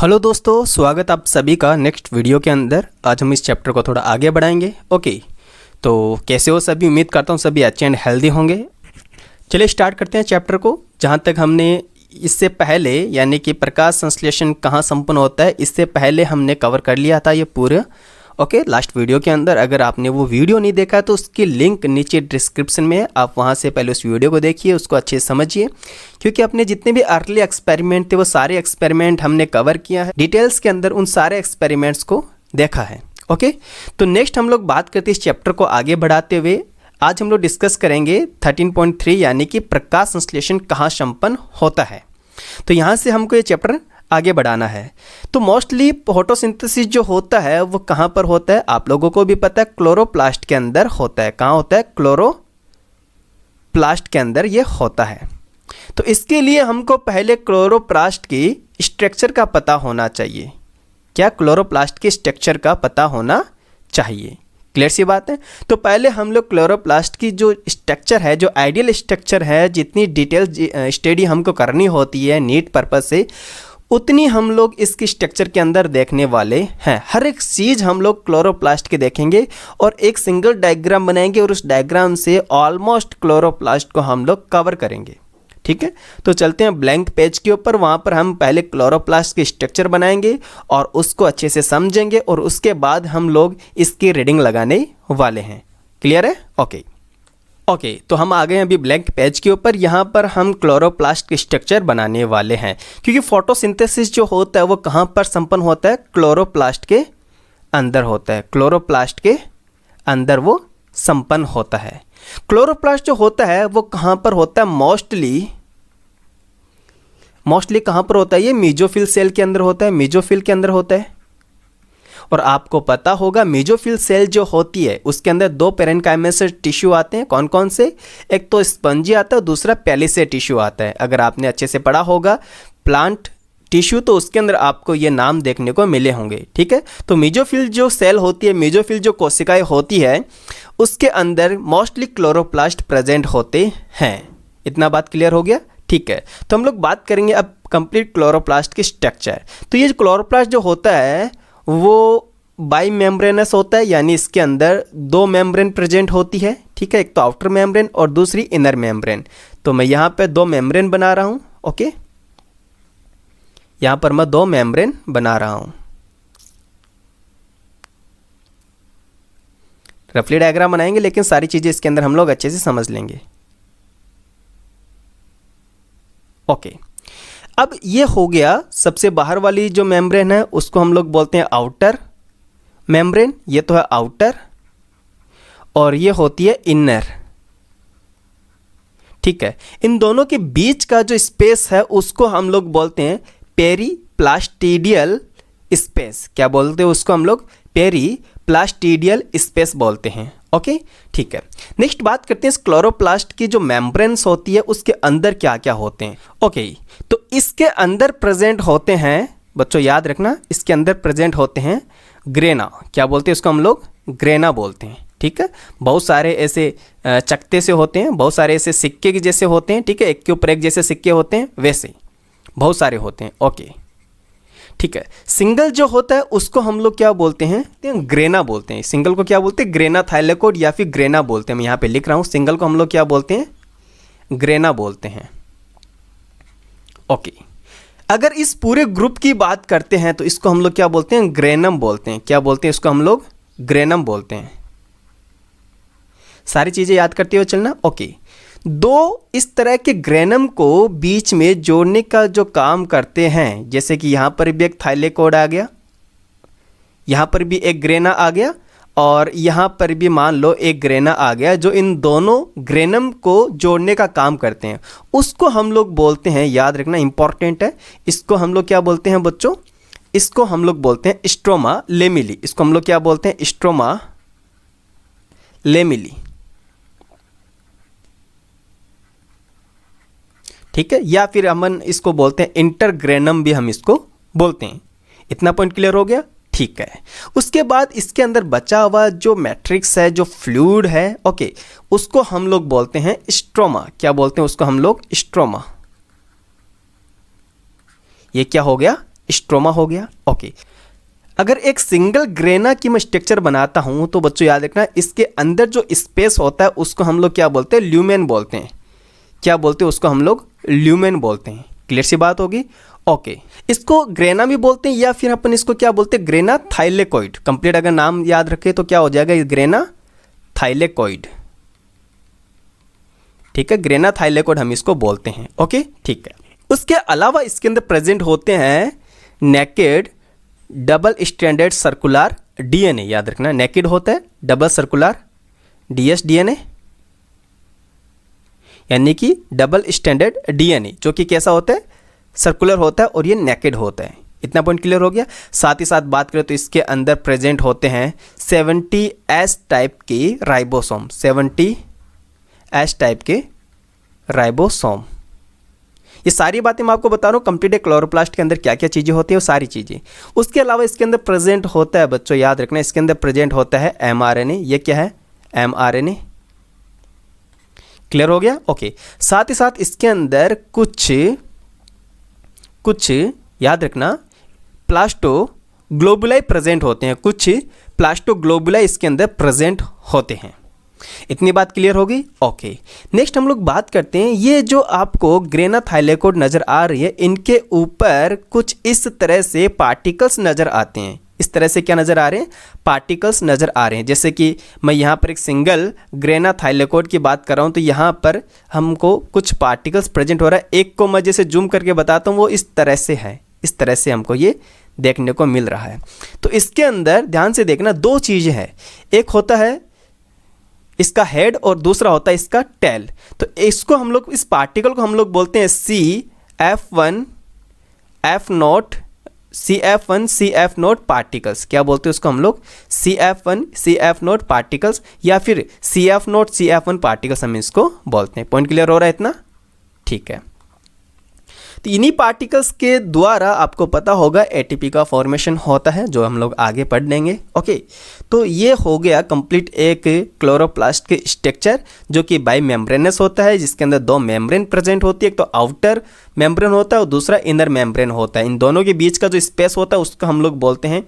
Hello दोस्तों, स्वागत आप सभी का नेक्स्ट वीडियो के अंदर। आज हम इस चैप्टर को थोड़ा आगे बढ़ाएंगे। ओके, तो कैसे हो सभी? उम्मीद करता हूँ सभी अच्छे एंड हेल्दी होंगे। चलिए स्टार्ट करते हैं चैप्टर को। जहाँ तक हमने इससे पहले यानी कि प्रकाश संश्लेषण कहाँ संपन्न होता है, इससे पहले हमने कवर कर लिया था ये पूरा। ओके, लास्ट वीडियो के अंदर। अगर आपने वो वीडियो नहीं देखा है तो उसकी लिंक नीचे डिस्क्रिप्शन में है, आप वहाँ से पहले उस वीडियो को देखिए, उसको अच्छे से समझिए, क्योंकि अपने जितने भी अर्ली एक्सपेरिमेंट थे वो सारे एक्सपेरिमेंट हमने कवर किया है डिटेल्स के अंदर, उन सारे एक्सपेरिमेंट्स को देखा है। ओके, तो नेक्स्ट हम लोग बात करते हैं इस चैप्टर को आगे बढ़ाते हुए। आज हम लोग डिस्कस करेंगे 13.3 यानी कि प्रकाश संश्लेषण कहाँ संपन्न होता है। तो यहाँ से हमको ये चैप्टर आगे बढ़ाना है। तो मोस्टली फोटोसिंथेसिस जो होता है वो कहाँ पर होता है, आप लोगों को भी पता है, क्लोरोप्लास्ट के अंदर होता है। कहाँ होता है? क्लोरोप्लास्ट के अंदर ये होता है। तो इसके लिए हमको पहले क्लोरोप्लास्ट की स्ट्रक्चर का पता होना चाहिए। क्या? क्लोरोप्लास्ट की स्ट्रक्चर का पता होना चाहिए। क्लियर सी बात है। तो पहले हम लोग क्लोरोप्लास्ट की जो स्ट्रक्चर है, जो आइडियल स्ट्रक्चर है, जितनी डिटेल स्टडी हमको करनी होती है नीट पर्पस से, उतनी हम लोग इसकी स्ट्रक्चर के अंदर देखने वाले हैं। हर एक चीज़ हम लोग क्लोरोप्लास्ट के देखेंगे और एक सिंगल डायग्राम बनाएंगे और उस डायग्राम से ऑलमोस्ट क्लोरोप्लास्ट को हम लोग कवर करेंगे। ठीक है, तो चलते हैं ब्लैंक पेज के ऊपर। वहाँ पर हम पहले क्लोरोप्लास्ट की स्ट्रक्चर बनाएंगे और उसको अच्छे से समझेंगे और उसके बाद हम लोग इसकी रीडिंग लगाने वाले हैं। क्लियर है? ओके, तो हम आ गए हैं अभी ब्लैंक पेज के ऊपर। यहाँ पर हम क्लोरोप्लास्ट की स्ट्रक्चर बनाने वाले हैं, क्योंकि फोटोसिंथेसिस जो होता है वो कहाँ पर संपन्न होता है? क्लोरोप्लास्ट के अंदर होता है। क्लोरोप्लास्ट के अंदर वो संपन्न होता है। क्लोरोप्लास्ट जो होता है वो कहाँ पर होता है? मोस्टली कहाँ पर होता है? ये मेसोफिल सेल के अंदर होता है। मेसोफिल के अंदर होता है। और आपको पता होगा मेसोफिल सेल जो होती है उसके अंदर दो पेरेन्काइमस टिश्यू आते हैं। कौन कौन से? एक तो स्पंजी आता है, दूसरा पैलिसेड टिश्यू आता है। अगर आपने अच्छे से पढ़ा होगा प्लांट टिश्यू तो उसके अंदर आपको ये नाम देखने को मिले होंगे। ठीक है, तो मेसोफिल जो सेल होती है, मेसोफिल जो कोशिकाएं होती है, उसके अंदर मोस्टली क्लोरोप्लास्ट प्रेजेंट होते हैं। इतना बात क्लियर हो गया? ठीक है, तो हम लोग बात करेंगे अब कंप्लीट क्लोरोप्लास्ट की स्ट्रक्चर। तो ये क्लोरोप्लास्ट जो होता है वो बाई मेम्ब्रेनस होता है, यानी इसके अंदर दो मेम्ब्रेन प्रेजेंट होती है। ठीक है, एक तो आउटर मेम्ब्रेन और दूसरी इनर मेम्ब्रेन। तो मैं यहाँ पे दो मेम्ब्रेन बना रहा हूँ। ओके, यहाँ पर मैं दो मेम्ब्रेन बना रहा हूँ। रफली डायग्राम बनाएंगे, लेकिन सारी चीज़ें इसके अंदर हम लोग अच्छे से समझ लेंगे। ओके, अब ये हो गया सबसे बाहर वाली जो मेम्ब्रेन है उसको हम लोग बोलते हैं आउटर मेम्ब्रेन। ये तो है आउटर और ये होती है इनर। ठीक है, इन दोनों के बीच का जो स्पेस है उसको हम लोग बोलते हैं पेरीप्लास्टिडियल स्पेस। क्या बोलते हैं उसको? हम लोग पेरीप्लास्टिडियल स्पेस बोलते हैं। ओके, ठीक है। नेक्स्ट बात करते हैं इस क्लोरोप्लास्ट की जो मेम्ब्रेन्स होती है उसके अंदर क्या क्या होते हैं। ओके, तो इसके अंदर प्रेजेंट होते हैं, बच्चों याद रखना, इसके अंदर प्रेजेंट होते हैं ग्रेना। क्या बोलते हैं उसको? हम लोग ग्रेना बोलते हैं। ठीक है, बहुत सारे ऐसे चकते से होते हैं, बहुत सारे ऐसे सिक्के के जैसे होते हैं। ठीक है, एक के ऊपर एक जैसे सिक्के होते हैं, वैसे बहुत सारे होते हैं। ओके, ठीक है। सिंगल जो होता है उसको हम लोग क्या बोलते हैं? ग्रेना बोलते हैं। सिंगल को क्या बोलते हैं? ग्रेना थाइलेकोइड या फिर ग्रेना बोलते हैं। मैं यहाँ पे लिख रहा हूँ, सिंगल को हम लोग क्या बोलते हैं? ग्रेना बोलते हैं। ओके, अगर इस पूरे ग्रुप की बात करते हैं तो इसको हम लोग क्या बोलते हैं? ग्रेनम बोलते हैं। क्या बोलते हैं इसको? हम लोग ग्रेनम बोलते हैं। सारी चीज़ें याद करते हुए चलना। ओके, दो इस तरह के ग्रेनम को बीच में जोड़ने का जो काम करते हैं, जैसे कि यहाँ पर भी एक थाइलेकोइड आ गया, यहाँ पर भी एक ग्रेना आ गया और यहाँ पर भी मान लो एक ग्रेना आ गया, जो इन दोनों ग्रेनम को जोड़ने का काम करते हैं, उसको हम लोग बोलते हैं, याद रखना इंपॉर्टेंट है, इसको हम लोग क्या बोलते हैं बच्चों? इसको हम लोग बोलते हैं स्ट्रोमा लेमिली। इसको हम लोग क्या बोलते हैं? Stroma lamellae. ठीक है, या फिर हम इसको बोलते हैं इंटरग्रेनम भी हम इसको बोलते हैं। इतना पॉइंट क्लियर हो गया? ठीक है। उसके बाद इसके अंदर बचा हुआ जो मैट्रिक्स है, जो फ्लूइड है, ओके, उसको हम लोग बोलते हैं स्ट्रोमा। क्या बोलते हैं उसको? हम लोग स्ट्रोमा। ये क्या हो गया? स्ट्रोमा हो गया। ओके, अगर एक सिंगल ग्रेना की मैं स्ट्रक्चर बनाता हूँ तो बच्चों याद रखना, इसके अंदर जो स्पेस होता है उसको हम लोग क्या बोलते हैं, ल्यूमेन बोलते हैं। क्या बोलते हैं उसको हम लोग, ल्यूमेन बोलते हैं। क्लियर सी बात होगी। ओके, इसको ग्रेना भी बोलते हैं या फिर अपन इसको क्या बोलते हैं, ग्रेना थाइलेकोइड। कंप्लीट अगर नाम याद रखे तो क्या हो जाएगा, ग्रेना थाइलेकोइड। ठीक है, ग्रेना थाइलेकोइड हम इसको बोलते हैं। ओके, ठीक है। उसके अलावा इसके अंदर प्रेजेंट होते हैं naked double stranded circular DNA. याद रखना, नेकेड होता है डबल सर्कुलर डीएनए, यानी कि डबल स्टैंडर्ड डीएनए, जो कि कैसा होता है, सर्कुलर होता है और ये नेकेड होता है। इतना पॉइंट क्लियर हो गया। साथ ही साथ बात करें तो इसके अंदर प्रेजेंट होते हैं 70S टाइप के राइबोसोम, 70S टाइप के राइबोसोम। ये सारी बातें मैं आपको बता रहा हूँ कंप्लीट क्लोरोप्लास्ट के अंदर क्या क्या चीज़ें होती हैं, वो सारी चीज़ें। उसके अलावा इसके अंदर प्रेजेंट होता है बच्चों, याद रखना, इसके अंदर प्रेजेंट होता है mRNA। ये क्या है, mRNA। क्लियर हो गया। ओके, साथ ही साथ इसके अंदर कुछ याद रखना प्लास्टोग्लोबुलाई प्रेजेंट होते हैं, कुछ प्लास्टोग्लोबुलाई इसके अंदर प्रेजेंट होते हैं। इतनी बात क्लियर होगी। ओके, नेक्स्ट हम लोग बात करते हैं, ये जो आपको ग्रेना थाइलेकोइड नज़र आ रही है, इनके ऊपर कुछ इस तरह से पार्टिकल्स नज़र आते हैं। इस तरह से क्या नज़र आ रहे हैं, पार्टिकल्स नज़र आ रहे हैं। जैसे कि मैं यहाँ पर एक सिंगल ग्रेना थाइलेकोइड की बात कर रहा हूँ तो यहाँ पर हमको कुछ पार्टिकल्स प्रेजेंट हो रहा है। एक को मैं जैसे जूम करके बताता हूँ, वो इस तरह से है, इस तरह से हमको ये देखने को मिल रहा है। तो इसके अंदर ध्यान से देखना, दो चीज़ें हैं, एक होता है इसका हेड और दूसरा होता है इसका टेल। तो इसको हम लोग, इस पार्टिकल को हम लोग बोलते हैं CF1 पार्टिकल्स। क्या बोलते हैं उसको हम लोग, CF1 पार्टिकल्स या फिर CF1 पार्टिकल्स हम इसको बोलते हैं। पॉइंट क्लियर हो रहा है इतना, ठीक है। तो इन्हीं पार्टिकल्स के द्वारा आपको पता होगा एटीपी का फॉर्मेशन होता है, जो हम लोग आगे पढ़ लेंगे। ओके, तो ये हो गया कंप्लीट एक क्लोरोप्लास्ट के स्ट्रक्चर, जो कि बाई मेम्ब्रेनस होता है, जिसके अंदर दो मेम्ब्रेन प्रेजेंट होती है। एक तो आउटर मेम्ब्रेन होता है और दूसरा इनर मेम्ब्रेन होता है। इन दोनों के बीच का जो स्पेस होता है उसको हम लोग बोलते हैं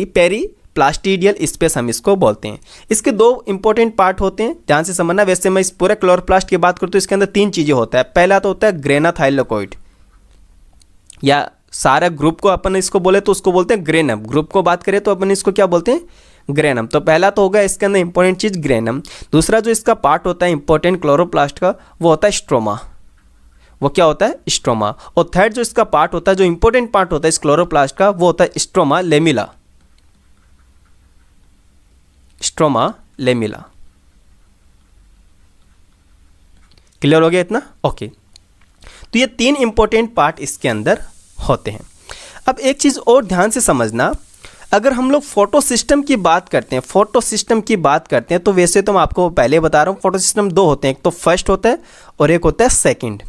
पेरी प्लास्टिडियल स्पेस, हम इसको बोलते हैं। इसके दो इंपॉर्टेंट पार्ट होते हैं, ध्यान से समझना। वैसे मैं इस पूरे क्लोरोप्लास्ट की बात करूँ तो इसके अंदर तीन चीज़ें होता है। पहला तो होता है ग्रेना थाइलेकोइड, या सारा ग्रुप को अपन इसको बोले तो उसको बोलते हैं ग्रेनम। ग्रुप को बात करें तो अपन इसको क्या बोलते हैं, ग्रेनम। तो पहला तो होगा इसके अंदर इंपॉर्टेंट चीज़ ग्रेनम। दूसरा जो इसका पार्ट होता है इंपॉर्टेंट क्लोरोप्लास्ट का, वो होता है स्ट्रोमा। वो क्या होता है, स्ट्रोमा। और थर्ड जो इसका पार्ट होता है, जो इंपॉर्टेंट पार्ट होता है इस क्लोरोप्लास्ट का, वो होता है stroma lamella. Stroma lamella. Clear हो गया इतना। ओके, तो ये तीन इंपॉर्टेंट पार्ट इसके अंदर होते हैं। अब एक चीज़ और ध्यान से समझना, अगर हम लोग फोटो सिस्टम की बात करते हैं, तो वैसे तो मैं आपको पहले बता रहा हूँ, फोटो सिस्टम दो होते हैं, एक तो फर्स्ट होता है और एक होता है सेकंड।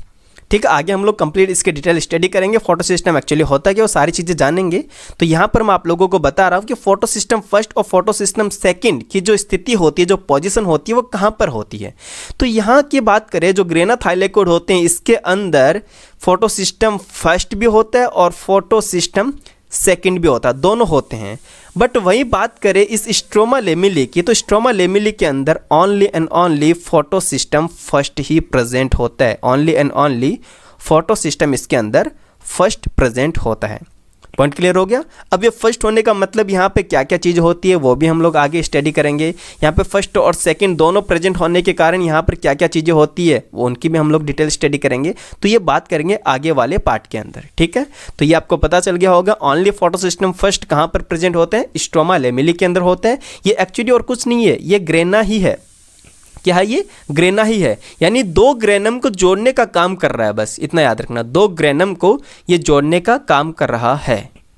ठीक है, आगे हम लोग कंप्लीट इसके डिटेल स्टडी करेंगे, फोटो सिस्टम एक्चुअली होता है क्या, वो सारी चीज़ें जानेंगे। तो यहाँ पर मैं आप लोगों को बता रहा हूँ कि फोटो सिस्टम फर्स्ट और फोटो सिस्टम सेकंड की जो स्थिति होती है, जो पोजीशन होती है, वो कहाँ पर होती है। तो यहाँ की बात करें, जो ग्रेना थाइलेकोइड होते हैं, इसके अंदर फोटो सिस्टम फर्स्ट भी होता है और फोटो सिस्टम सेकंड भी होता है, दोनों होते हैं। बट वही बात करें इस स्ट्रोमा लेमिली की, तो स्ट्रोमा लेमिली के अंदर only and only photo system first he present होता है। Only and only photo system इसके अंदर फर्स्ट प्रेजेंट होता है। पॉइंट क्लियर हो गया। अब ये फर्स्ट होने का मतलब यहाँ पे क्या क्या चीज़ होती है वो भी हम लोग आगे स्टडी करेंगे। यहाँ पे फर्स्ट और सेकंड दोनों प्रेजेंट होने के कारण यहाँ पर क्या क्या चीज़ें होती है वो उनकी भी हम लोग डिटेल स्टडी करेंगे। तो ये बात करेंगे आगे वाले पार्ट के अंदर, ठीक है। तो ये आपको पता चल गया होगा ओनली फोटो सिस्टम फर्स्ट कहाँ पर प्रेजेंट होते हैं, स्ट्रोमा लेमिली के अंदर होते हैं। ये एक्चुअली और कुछ नहीं है, ये ग्रेना ही है। क्या है ये, ग्रेना ही है, यानी दो ग्रेनम को जोड़ने का काम कर रहा है, बस इतना याद रखना, दो ग्रेनम को ये जोड़ने का काम कर रहा है।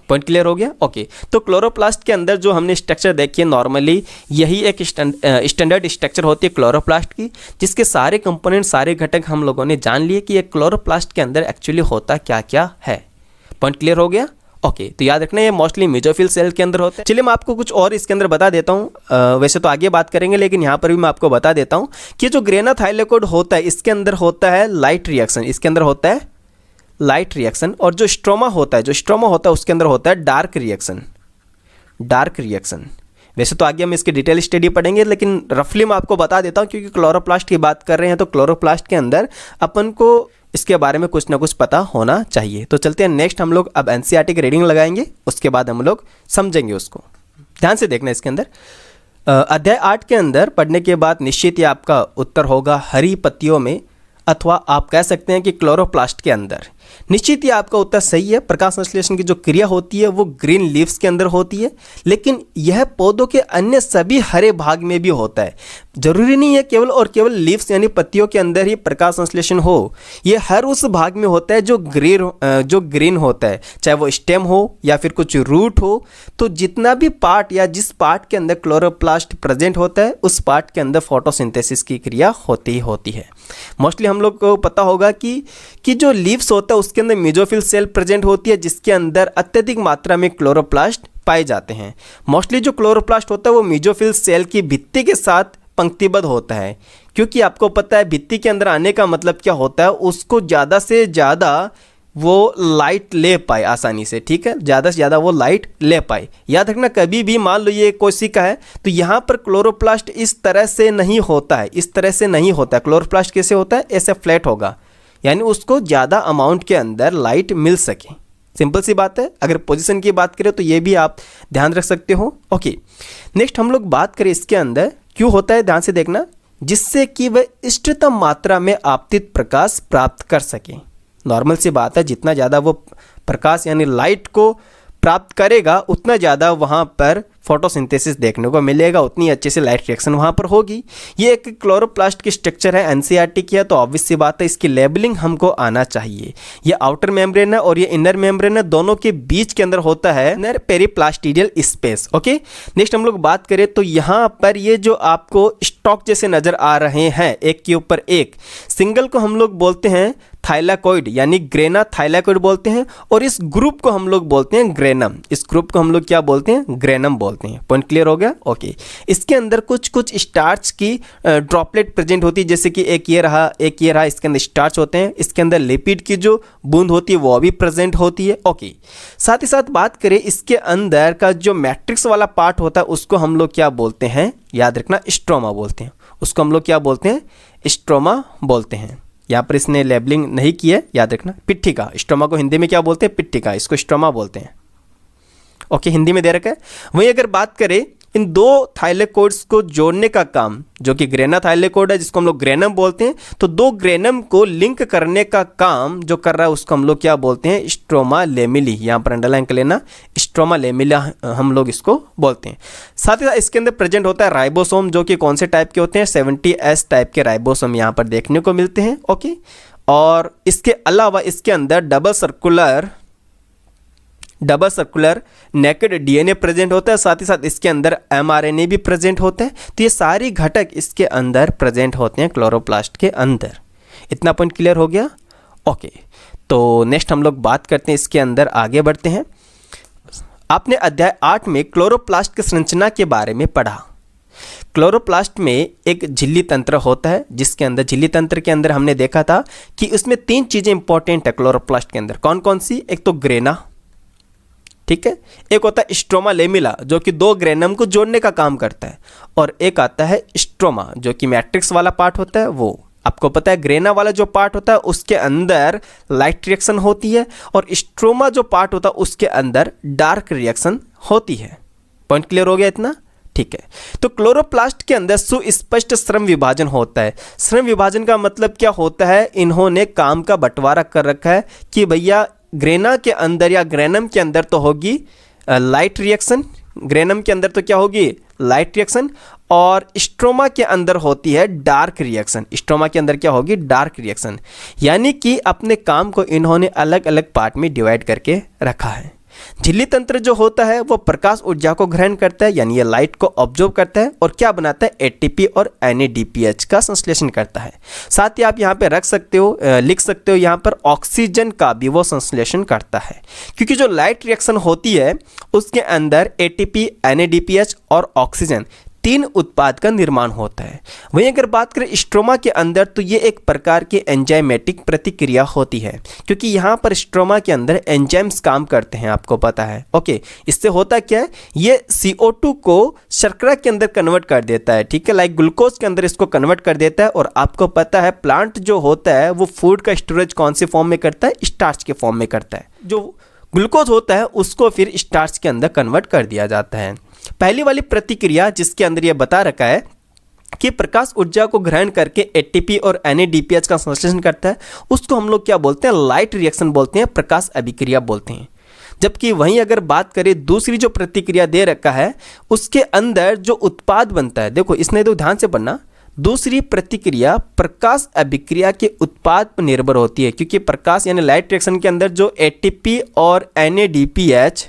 पॉइंट क्लियर हो गया। ओके, तो क्लोरोप्लास्ट के अंदर जो हमने स्ट्रक्चर देखी है, नॉर्मली यही एक स्टैंडर्ड स्ट्रक्चर होती है क्लोरोप्लास्ट की, जिसके सारे कंपोनेंट, सारे घटक हम लोगों ने जान लिए कि ये क्लोरोप्लास्ट के अंदर एक्चुअली होता क्या क्या है। पॉइंट क्लियर हो गया। ओके, तो याद रखना ये मोस्टली मेसोफिल सेल के अंदर होते हैं। चलिए मैं आपको कुछ और इसके अंदर बता देता हूँ, वैसे तो आगे बात करेंगे लेकिन यहाँ पर भी मैं आपको बता देता हूँ कि जो ग्रेना थाइलेकोइड होता है इसके अंदर होता है लाइट रिएक्शन, इसके अंदर होता है लाइट रिएक्शन, और जो स्ट्रोमा होता है उसके अंदर होता है डार्क रिएक्शन। वैसे तो आगे हम इसकी डिटेल स्टडी पढ़ेंगे, लेकिन रफली मैं आपको बता देता हूँ, क्योंकि क्लोरोप्लास्ट की बात कर रहे हैं तो क्लोरोप्लास्ट के अंदर अपन को इसके बारे में कुछ ना कुछ पता होना चाहिए। तो चलते हैं नेक्स्ट, हम लोग अब एनसीईआरटी की रीडिंग लगाएंगे, उसके बाद हम लोग समझेंगे उसको। ध्यान से देखना इसके अंदर अध्याय 8 के अंदर पढ़ने के बाद निश्चित ही आपका उत्तर होगा हरी पत्तियों में, अथवा आप कह सकते हैं कि क्लोरोप्लास्ट के अंदर। निश्चित ही आपका उत्तर सही है। प्रकाश संश्लेषण की जो क्रिया होती है वो ग्रीन लीव्स के अंदर होती है, लेकिन यह पौधों के अन्य सभी हरे भाग में भी होता है। जरूरी नहीं है केवल और केवल लीव्स यानी पत्तियों के अंदर ही प्रकाश संश्लेषण हो, ये हर उस भाग में होता है जो ग्रीन होता है, चाहे वो स्टेम हो या फिर कुछ रूट हो। तो जितना भी पार्ट या जिस पार्ट के अंदर क्लोरोप्लास्ट प्रेजेंट होता है उस पार्ट के अंदर फोटोसिंथेसिस की क्रिया होती है। मोस्टली हम लोग को पता होगा कि जो लीव्स होता है उसके अंदर मेसोफिल सेल प्रेजेंट होती है, जिसके अंदर अत्यधिक मात्रा में क्लोरोप्लास्ट पाए जाते हैं। मोस्टली जो क्लोरोप्लास्ट होता है वो मेसोफिल सेल की भित्ति के साथ पंक्तिबद्ध होता है, क्योंकि आपको पता है भित्ति के अंदर आने का मतलब क्या होता है, उसको ज़्यादा से ज़्यादा वो लाइट ले पाए आसानी से, ठीक है, ज़्यादा से ज़्यादा वो लाइट ले पाए। याद रखना, कभी भी मान लो ये कोशिका है तो यहाँ पर क्लोरोप्लास्ट इस तरह से नहीं होता है, क्लोरोप्लास्ट कैसे होता है, ऐसे फ्लैट होगा, यानी उसको ज़्यादा अमाउंट के अंदर लाइट मिल सके। सिंपल सी बात है। अगर पोजीशन की बात करें तो ये भी आप ध्यान रख सकते हो। ओके, नेक्स्ट हम लोग बात करें इसके अंदर क्यों होता है, ध्यान से देखना, जिससे कि वह इष्टतम मात्रा में आपतित प्रकाश प्राप्त कर सके। नॉर्मल सी बात है, जितना ज़्यादा वो प्रकाश यानी लाइट को प्राप्त करेगा उतना ज़्यादा वहाँ पर फोटोसिंथेसिस देखने को मिलेगा, उतनी अच्छे से लाइट रिएक्शन वहाँ पर होगी। ये एक क्लोरोप्लास्ट की स्ट्रक्चर है, एनसीईआरटी की है, तो ऑब्वियस सी बात है इसकी लेबलिंग हमको आना चाहिए। ये आउटर मेम्ब्रेन है और ये इनर मेम्ब्रेन है, दोनों के बीच के अंदर होता है इनर पेरिप्लास्टिडियल स्पेस। ओके, नेक्स्ट हम लोग बात करें तो यहाँ पर ये जो आपको स्टॉक जैसे नज़र आ रहे हैं एक के ऊपर एक, सिंगल को हम लोग बोलते हैं थाइलाकोइड यानी ग्रेना थाइलाकोइड बोलते हैं, और इस ग्रुप को हम लोग बोलते हैं ग्रेनम। इस ग्रुप को हम लोग क्या बोलते हैं, ग्रेनम बोलते हैं। पॉइंट क्लियर हो गया। ओके, इसके अंदर कुछ स्टार्च की ड्रॉपलेट प्रेजेंट होती है, जैसे कि एक ये रहा इसके अंदर स्टार्च होते हैं। इसके अंदर लिपिड की जो बूंद होती है वो भी प्रेजेंट होती है। ओके, साथ ही साथ बात करें इसके अंदर का जो मैट्रिक्स वाला पार्ट होता है उसको हम लोग क्या बोलते हैं, याद रखना, स्ट्रोमा बोलते हैं। उसको हम लोग क्या बोलते हैं, स्ट्रोमा बोलते हैं। यहाँ पर इसने लेबलिंग नहीं की है, याद रखना, पिट्ठिका। स्ट्रोमा को हिंदी में क्या बोलते हैं, पिट्ठिका, इसको स्ट्रोमा बोलते हैं। ओके, हिंदी में दे रखा है। वहीं अगर बात करें इन दो थाइलेकोइड्स को जोड़ने का काम, जो कि ग्रेना थाइलेकोइड है जिसको हम लोग ग्रेनम बोलते हैं, तो दो ग्रेनम को लिंक करने का काम जो कर रहा है उसको हम लोग क्या बोलते हैं, स्ट्रोमा लेमिली। यहाँ पर अंडरलाइन कर लेना, स्ट्रोमा लेमिला हम लोग इसको बोलते हैं। साथ ही साथ इसके अंदर प्रेजेंट होता है राइबोसोम, जो कि कौन से टाइप के होते हैं, 70S टाइप के राइबोसोम यहाँ पर देखने को मिलते हैं। ओके, और इसके अलावा इसके अंदर double circular naked DNA present होता है, साथ ही साथ इसके अंदर एमआरएनए भी प्रेजेंट होते हैं। तो ये सारी घटक इसके अंदर प्रेजेंट होते हैं क्लोरोप्लास्ट के अंदर। इतना पॉइंट क्लियर हो गया। ओके, तो नेक्स्ट हम लोग बात करते हैं, इसके अंदर आगे बढ़ते हैं। आपने अध्याय 8 में क्लोरोप्लास्ट की संरचना के बारे में पढ़ा। क्लोरोप्लास्ट में एक झिल्ली तंत्र होता है, जिसके अंदर झिल्ली तंत्र के अंदर हमने देखा था कि उसमें 3 चीज़ें इंपॉर्टेंट है क्लोरोप्लास्ट के अंदर। कौन कौन सी, एक तो ग्रेना, ठीक है, एक होता है स्ट्रोमा लेमिला जो कि 2 ग्रेनम को जोड़ने का काम करता है, और एक आता है स्ट्रोमा जो कि मैट्रिक्स वाला पार्ट होता है। वो आपको पता है ग्रेना वाला जो पार्ट होता है उसके अंदर लाइट रिएक्शन होती है, और स्ट्रोमा जो पार्ट होता है उसके अंदर डार्क रिएक्शन होती है। पॉइंट क्लियर हो गया इतना, ठीक है। तो क्लोरोप्लास्ट के अंदर सुस्पष्ट श्रम विभाजन होता है। श्रम विभाजन का मतलब क्या होता है, इन्होंने काम का बंटवारा कर रखा है कि भैया ग्रेना के अंदर या ग्रेनम के अंदर तो होगी लाइट रिएक्शन, ग्रेनम के अंदर तो क्या होगी, लाइट रिएक्शन, और स्ट्रोमा के अंदर होती है डार्क रिएक्शन। स्ट्रोमा के अंदर क्या होगी, डार्क रिएक्शन। यानी कि अपने काम को इन्होंने अलग अलग पार्ट में डिवाइड करके रखा है। झिल्ली तंत्र जो होता है वो प्रकाश ऊर्जा को ग्रहण करता है, यानी ये लाइट को ऑब्जर्व करता है, और क्या बनाता है, एटीपी और NADPH का संश्लेषण करता है। साथ ही आप यहाँ पे रख सकते हो, लिख सकते हो यहाँ पर ऑक्सीजन का भी वो संश्लेषण करता है, क्योंकि जो लाइट रिएक्शन होती है उसके अंदर ATP, NADPH और ऑक्सीजन 3 उत्पाद का निर्माण होता है। वहीं अगर बात करें स्ट्रोमा के अंदर तो ये एक प्रकार की एंजाइमेटिक प्रतिक्रिया होती है, क्योंकि यहाँ पर स्ट्रोमा के अंदर एंजाइम्स काम करते हैं, आपको पता है। ओके, इससे होता क्या है, ये CO2 को शर्करा के अंदर कन्वर्ट कर देता है, ठीक है, लाइक ग्लूकोज के अंदर इसको कन्वर्ट कर देता है। और आपको पता है प्लांट जो होता है वो फूड का स्टोरेज कौन से फॉर्म में करता है, स्टार्च के फॉर्म में करता है। जो ग्लूकोज होता है उसको फिर स्टार्च के अंदर कन्वर्ट कर दिया जाता है। पहली वाली प्रतिक्रिया जिसके अंदर यह बता रखा है कि प्रकाश ऊर्जा को ग्रहण करके ATP और NADPH का संश्लेषण करता है, उसको हम लोग क्या बोलते हैं, लाइट रिएक्शन बोलते हैं, प्रकाश अभिक्रिया बोलते हैं। जबकि वहीं अगर बात करें दूसरी जो प्रतिक्रिया दे रखा है उसके अंदर जो उत्पाद बनता है, देखो इसने तो ध्यान से पढ़ना, दूसरी प्रतिक्रिया प्रकाश अभिक्रिया के उत्पाद पर निर्भर होती है, क्योंकि प्रकाश यानी लाइट रिएक्शन के अंदर जो ATP और NADPH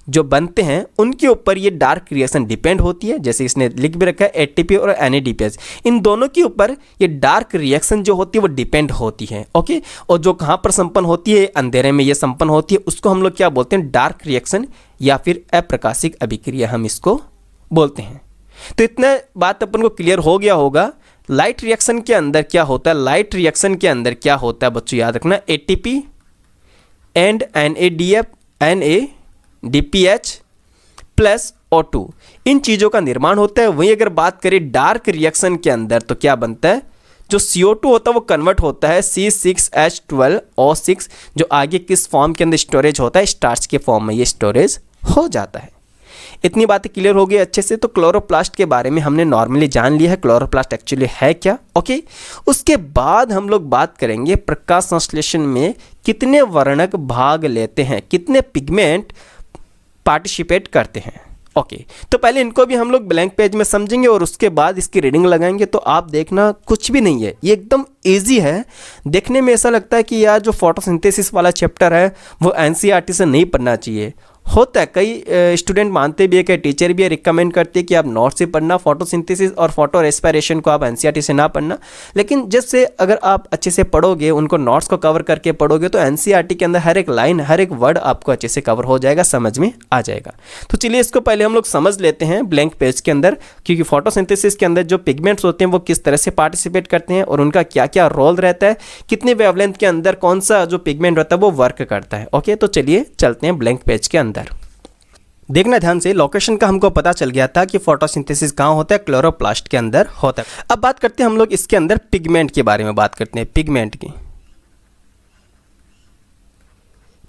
जो बनते हैं उनके ऊपर ये डार्क रिएक्शन डिपेंड होती है। जैसे इसने लिख भी रखा है ATP और NADPH, इन दोनों के ऊपर ये डार्क रिएक्शन जो होती है वो डिपेंड होती है। ओके, और जो कहाँ पर संपन्न होती है, अंधेरे में ये संपन्न होती है, उसको हम लोग क्या बोलते हैं, डार्क रिएक्शन या फिर अप्रकाशिक अभिक्रिया हम इसको बोलते हैं। तो इतना बात अपन को क्लियर हो गया होगा। लाइट रिएक्शन के अंदर क्या होता है, लाइट रिएक्शन के अंदर क्या होता है बच्चों, याद रखना, ATP and NADPH plus O2, इन चीज़ों का निर्माण होता है। वहीं अगर बात करें डार्क रिएक्शन के अंदर तो क्या बनता है, जो CO2 होता है वो कन्वर्ट होता है C6H12O6, जो आगे किस फॉर्म के अंदर स्टोरेज होता है, स्टार्च के फॉर्म में ये स्टोरेज हो जाता है। इतनी बातें क्लियर हो गई अच्छे से। तो क्लोरोप्लास्ट के बारे में हमने नॉर्मली जान लिया है, क्लोरोप्लास्ट एक्चुअली है क्या। ओके, उसके बाद हम लोग बात करेंगे प्रकाश संश्लेषण में कितने वर्णक भाग लेते हैं, कितने पिगमेंट पार्टिसिपेट करते हैं। ओके, तो पहले इनको भी हम लोग ब्लैंक पेज में समझेंगे और उसके बाद इसकी रीडिंग लगाएंगे। तो आप देखना कुछ भी नहीं है, ये एकदम इजी है। देखने में ऐसा लगता है कि यार जो फोटोसिंथेसिस वाला चैप्टर है वो NCERT से नहीं पढ़ना चाहिए। होता है, कई स्टूडेंट मानते भी है, कई टीचर भी रिकमेंड करते हैं कि आप नोट से पढ़ना, फोटोसिंथेसिस और फोटो रेस्पिरेशन को आप NCERT से ना पढ़ना। लेकिन जैसे अगर आप अच्छे से पढ़ोगे, उनको नोट्स को कवर करके पढ़ोगे तो NCERT के अंदर हर एक लाइन, हर एक वर्ड आपको अच्छे से कवर हो जाएगा, समझ में आ जाएगा। तो चलिए इसको पहले हम लोग समझ लेते हैं ब्लैंक पेज के अंदर, क्योंकि फोटोसिंथेसिस के अंदर जो पिगमेंट्स होते हैं वो किस तरह से पार्टिसिपेट करते हैं और उनका क्या क्या रोल रहता है, कितने वेवलेंथ के अंदर कौन सा जो पिगमेंट होता है वो वर्क करता है। ओके, तो चलिए चलते हैं ब्लैंक पेज के अंदर। देखना ध्यान से, लोकेशन का हमको पता चल गया था कि फोटोसिंथेसिस कहाँ होता है, क्लोरोप्लास्ट के अंदर होता है। अब बात करते हैं हम लोग इसके अंदर पिगमेंट के बारे में बात करते हैं, पिगमेंट की,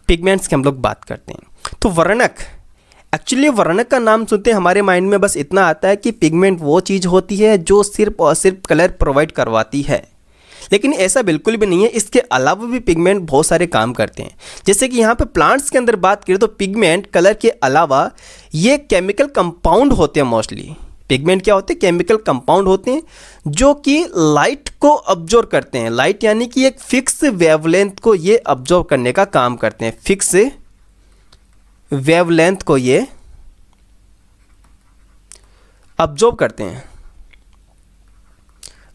पिगमेंट्स की हम लोग बात करते हैं। तो वर्णक, एक्चुअली वर्णक का नाम सुनते हमारे माइंड में बस इतना आता है कि पिगमेंट वो चीज़ होती है जो सिर्फ और सिर्फ कलर प्रोवाइड करवाती है, लेकिन ऐसा बिल्कुल भी नहीं है। इसके अलावा भी पिगमेंट बहुत सारे काम करते हैं। जैसे कि यहाँ पे प्लांट्स के अंदर बात करें तो पिगमेंट कलर के अलावा ये केमिकल कंपाउंड होते हैं। मोस्टली पिगमेंट क्या होते हैं, केमिकल कंपाउंड होते हैं जो कि लाइट को ऑब्जर्व करते हैं। लाइट यानी कि एक फिक्स वेवलेंथ को ये ऑब्जर्व करने का काम करते हैं, फिक्स वेवलेंथ को ये ऑब्जर्व करते हैं,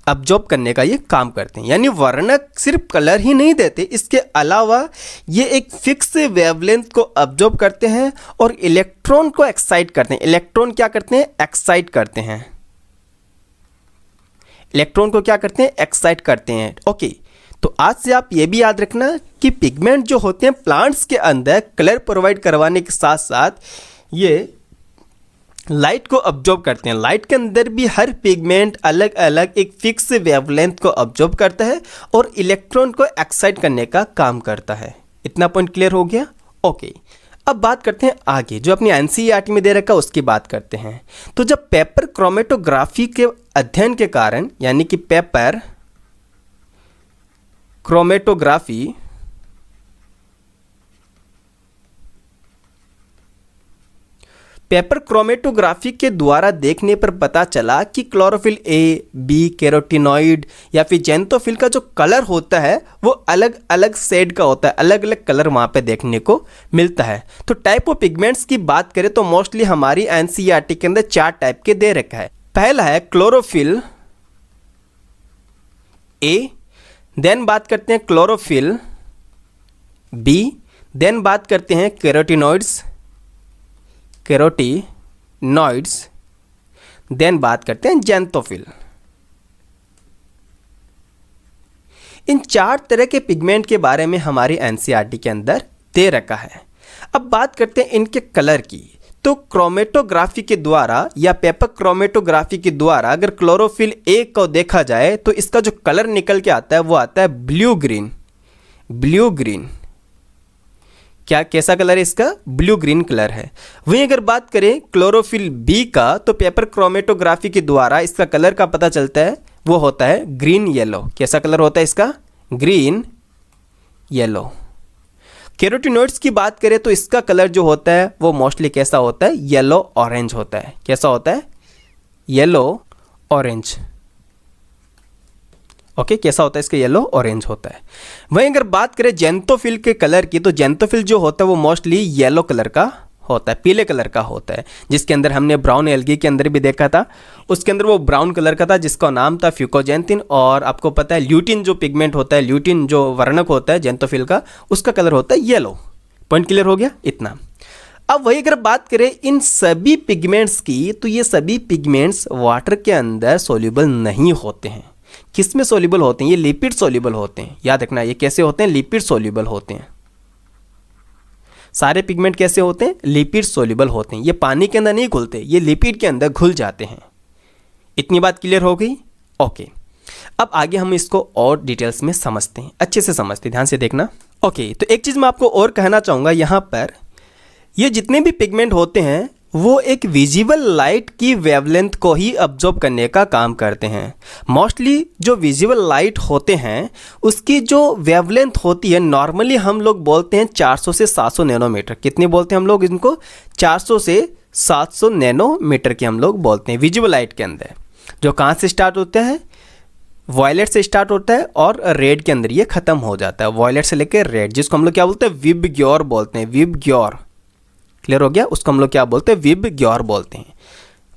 ऑब्जॉर्ब करने का ये काम करते हैं। यानी वर्णक सिर्फ कलर ही नहीं देते, इसके अलावा ये एक फिक्स वेवलेंथ को ऑब्जॉर्ब करते हैं और इलेक्ट्रॉन को एक्साइट करते हैं। इलेक्ट्रॉन क्या करते हैं, एक्साइट करते हैं। इलेक्ट्रॉन को क्या करते हैं, एक्साइट करते हैं। ओके, तो आज से आप ये भी याद रखना कि पिगमेंट जो होते हैं प्लांट्स के अंदर कलर प्रोवाइड करवाने के साथ साथ ये लाइट को ऑब्जर्व करते हैं। लाइट के अंदर भी हर पिगमेंट अलग अलग एक फिक्स वेवलेंथ को ऑब्जर्व करता है और इलेक्ट्रॉन को एक्साइट करने का काम करता है। इतना पॉइंट क्लियर हो गया। ओके, अब बात करते हैं आगे, जो अपनी NCERT में दे रखा है उसकी बात करते हैं। तो जब पेपर क्रोमेटोग्राफी के अध्ययन के कारण, यानी कि पेपर क्रोमेटोग्राफी पेपर क्रोमेटोग्राफी के द्वारा देखने पर पता चला कि क्लोरोफिल A, B, कैरोटीनॉइड या फिर जेंथोफिल का जो कलर होता है वो अलग अलग शेड का होता है, अलग अलग कलर वहाँ पे देखने को मिलता है। तो टाइप ऑफ पिगमेंट्स की बात करें तो मोस्टली हमारी NCERT के अंदर 4 टाइप के दे रखा है। पहला है क्लोरोफिल A, देन बात करते हैं क्लोरोफिल B, देन बात करते हैं कैरोटीनॉइड्स, देन बात करते हैं ज़ैंथोफिल। इन 4 तरह के पिगमेंट के बारे में हमारी एनसीईआरटी के अंदर दे रखा है। अब बात करते हैं इनके कलर की। तो क्रोमेटोग्राफी के द्वारा या पेपर क्रोमेटोग्राफी के द्वारा अगर क्लोरोफिल ए को देखा जाए तो इसका जो कलर निकल के आता है वो आता है ब्लू ग्रीन। ब्लू ग्रीन क्या कैसा कलर है इसका? ब्लू ग्रीन कलर है। वहीं अगर बात करें क्लोरोफिल बी का तो पेपर क्रोमेटोग्राफी के द्वारा इसका कलर का पता चलता है, वो होता है ग्रीन येलो। कैसा कलर होता है इसका? Green yellow. कैरोटीनॉइड्स की बात करें तो इसका कलर जो होता है वो मोस्टली कैसा होता है? येलो ऑरेंज होता है। कैसा होता है? Yellow orange. ओके कैसा होता है इसका? येलो ऑरेंज होता है। वहीं अगर बात करें ज़ैंथोफिल के कलर की तो ज़ैंथोफिल जो होता है वो मोस्टली येलो कलर का होता है, पीले कलर का होता है, जिसके अंदर हमने ब्राउन एल्गी के अंदर भी देखा था, उसके अंदर वो ब्राउन कलर का था जिसका नाम था फ्यूकोजेंथिन। और आपको पता है ल्यूटिन जो पिगमेंट होता है, ल्यूटिन जो वर्णक होता है ज़ैंथोफिल का, उसका कलर होता है येलो। पॉइंट क्लियर हो गया इतना। अब वही अगर बात करें इन सभी पिगमेंट्स की तो ये सभी पिगमेंट्स वाटर के अंदर सोल्यूबल नहीं होते हैं। किस में सोल्यूबल होते हैं? ये लिपिड सोल्यूबल होते हैं। याद रखना ये कैसे होते हैं? लिपिड सोल्यूबल होते हैं। सारे पिगमेंट कैसे होते हैं? लिपिड सोल्यूबल होते हैं। ये पानी के अंदर नहीं घुलते, ये लिपिड के अंदर घुल जाते हैं। इतनी बात क्लियर हो गई? ओके अब आगे हम इसको और डिटेल्स में समझते हैं, अच्छे से समझते हैं, ध्यान से देखना। ओके तो एक चीज़ मैं आपको और कहना चाहूँगा यहाँ पर, ये जितने भी पिगमेंट होते हैं वो एक विजिबल लाइट की वेवलेंथ को ही अब्जॉर्ब करने का काम करते हैं। मोस्टली जो विजिबल लाइट होते हैं उसकी जो वेवलेंथ होती है नॉर्मली हम लोग बोलते हैं 400 से 700 नैनोमीटर। कितने बोलते हैं हम लोग इनको? 400 से 700 नैनोमीटर के हम लोग बोलते हैं विजिबल लाइट के अंदर। जो कहाँ से स्टार्ट होता है? वॉयलेट से स्टार्ट होता है और रेड के अंदर ये ख़त्म हो जाता है। वॉयलेट से लेकर रेड, जिसको हम लोग क्या बोलते हैं? विबग्योर बोलते हैं। विबग्योर क्लियर हो गया? उसको हम लोग क्या बोलते हैं? विबग्योर बोलते हैं।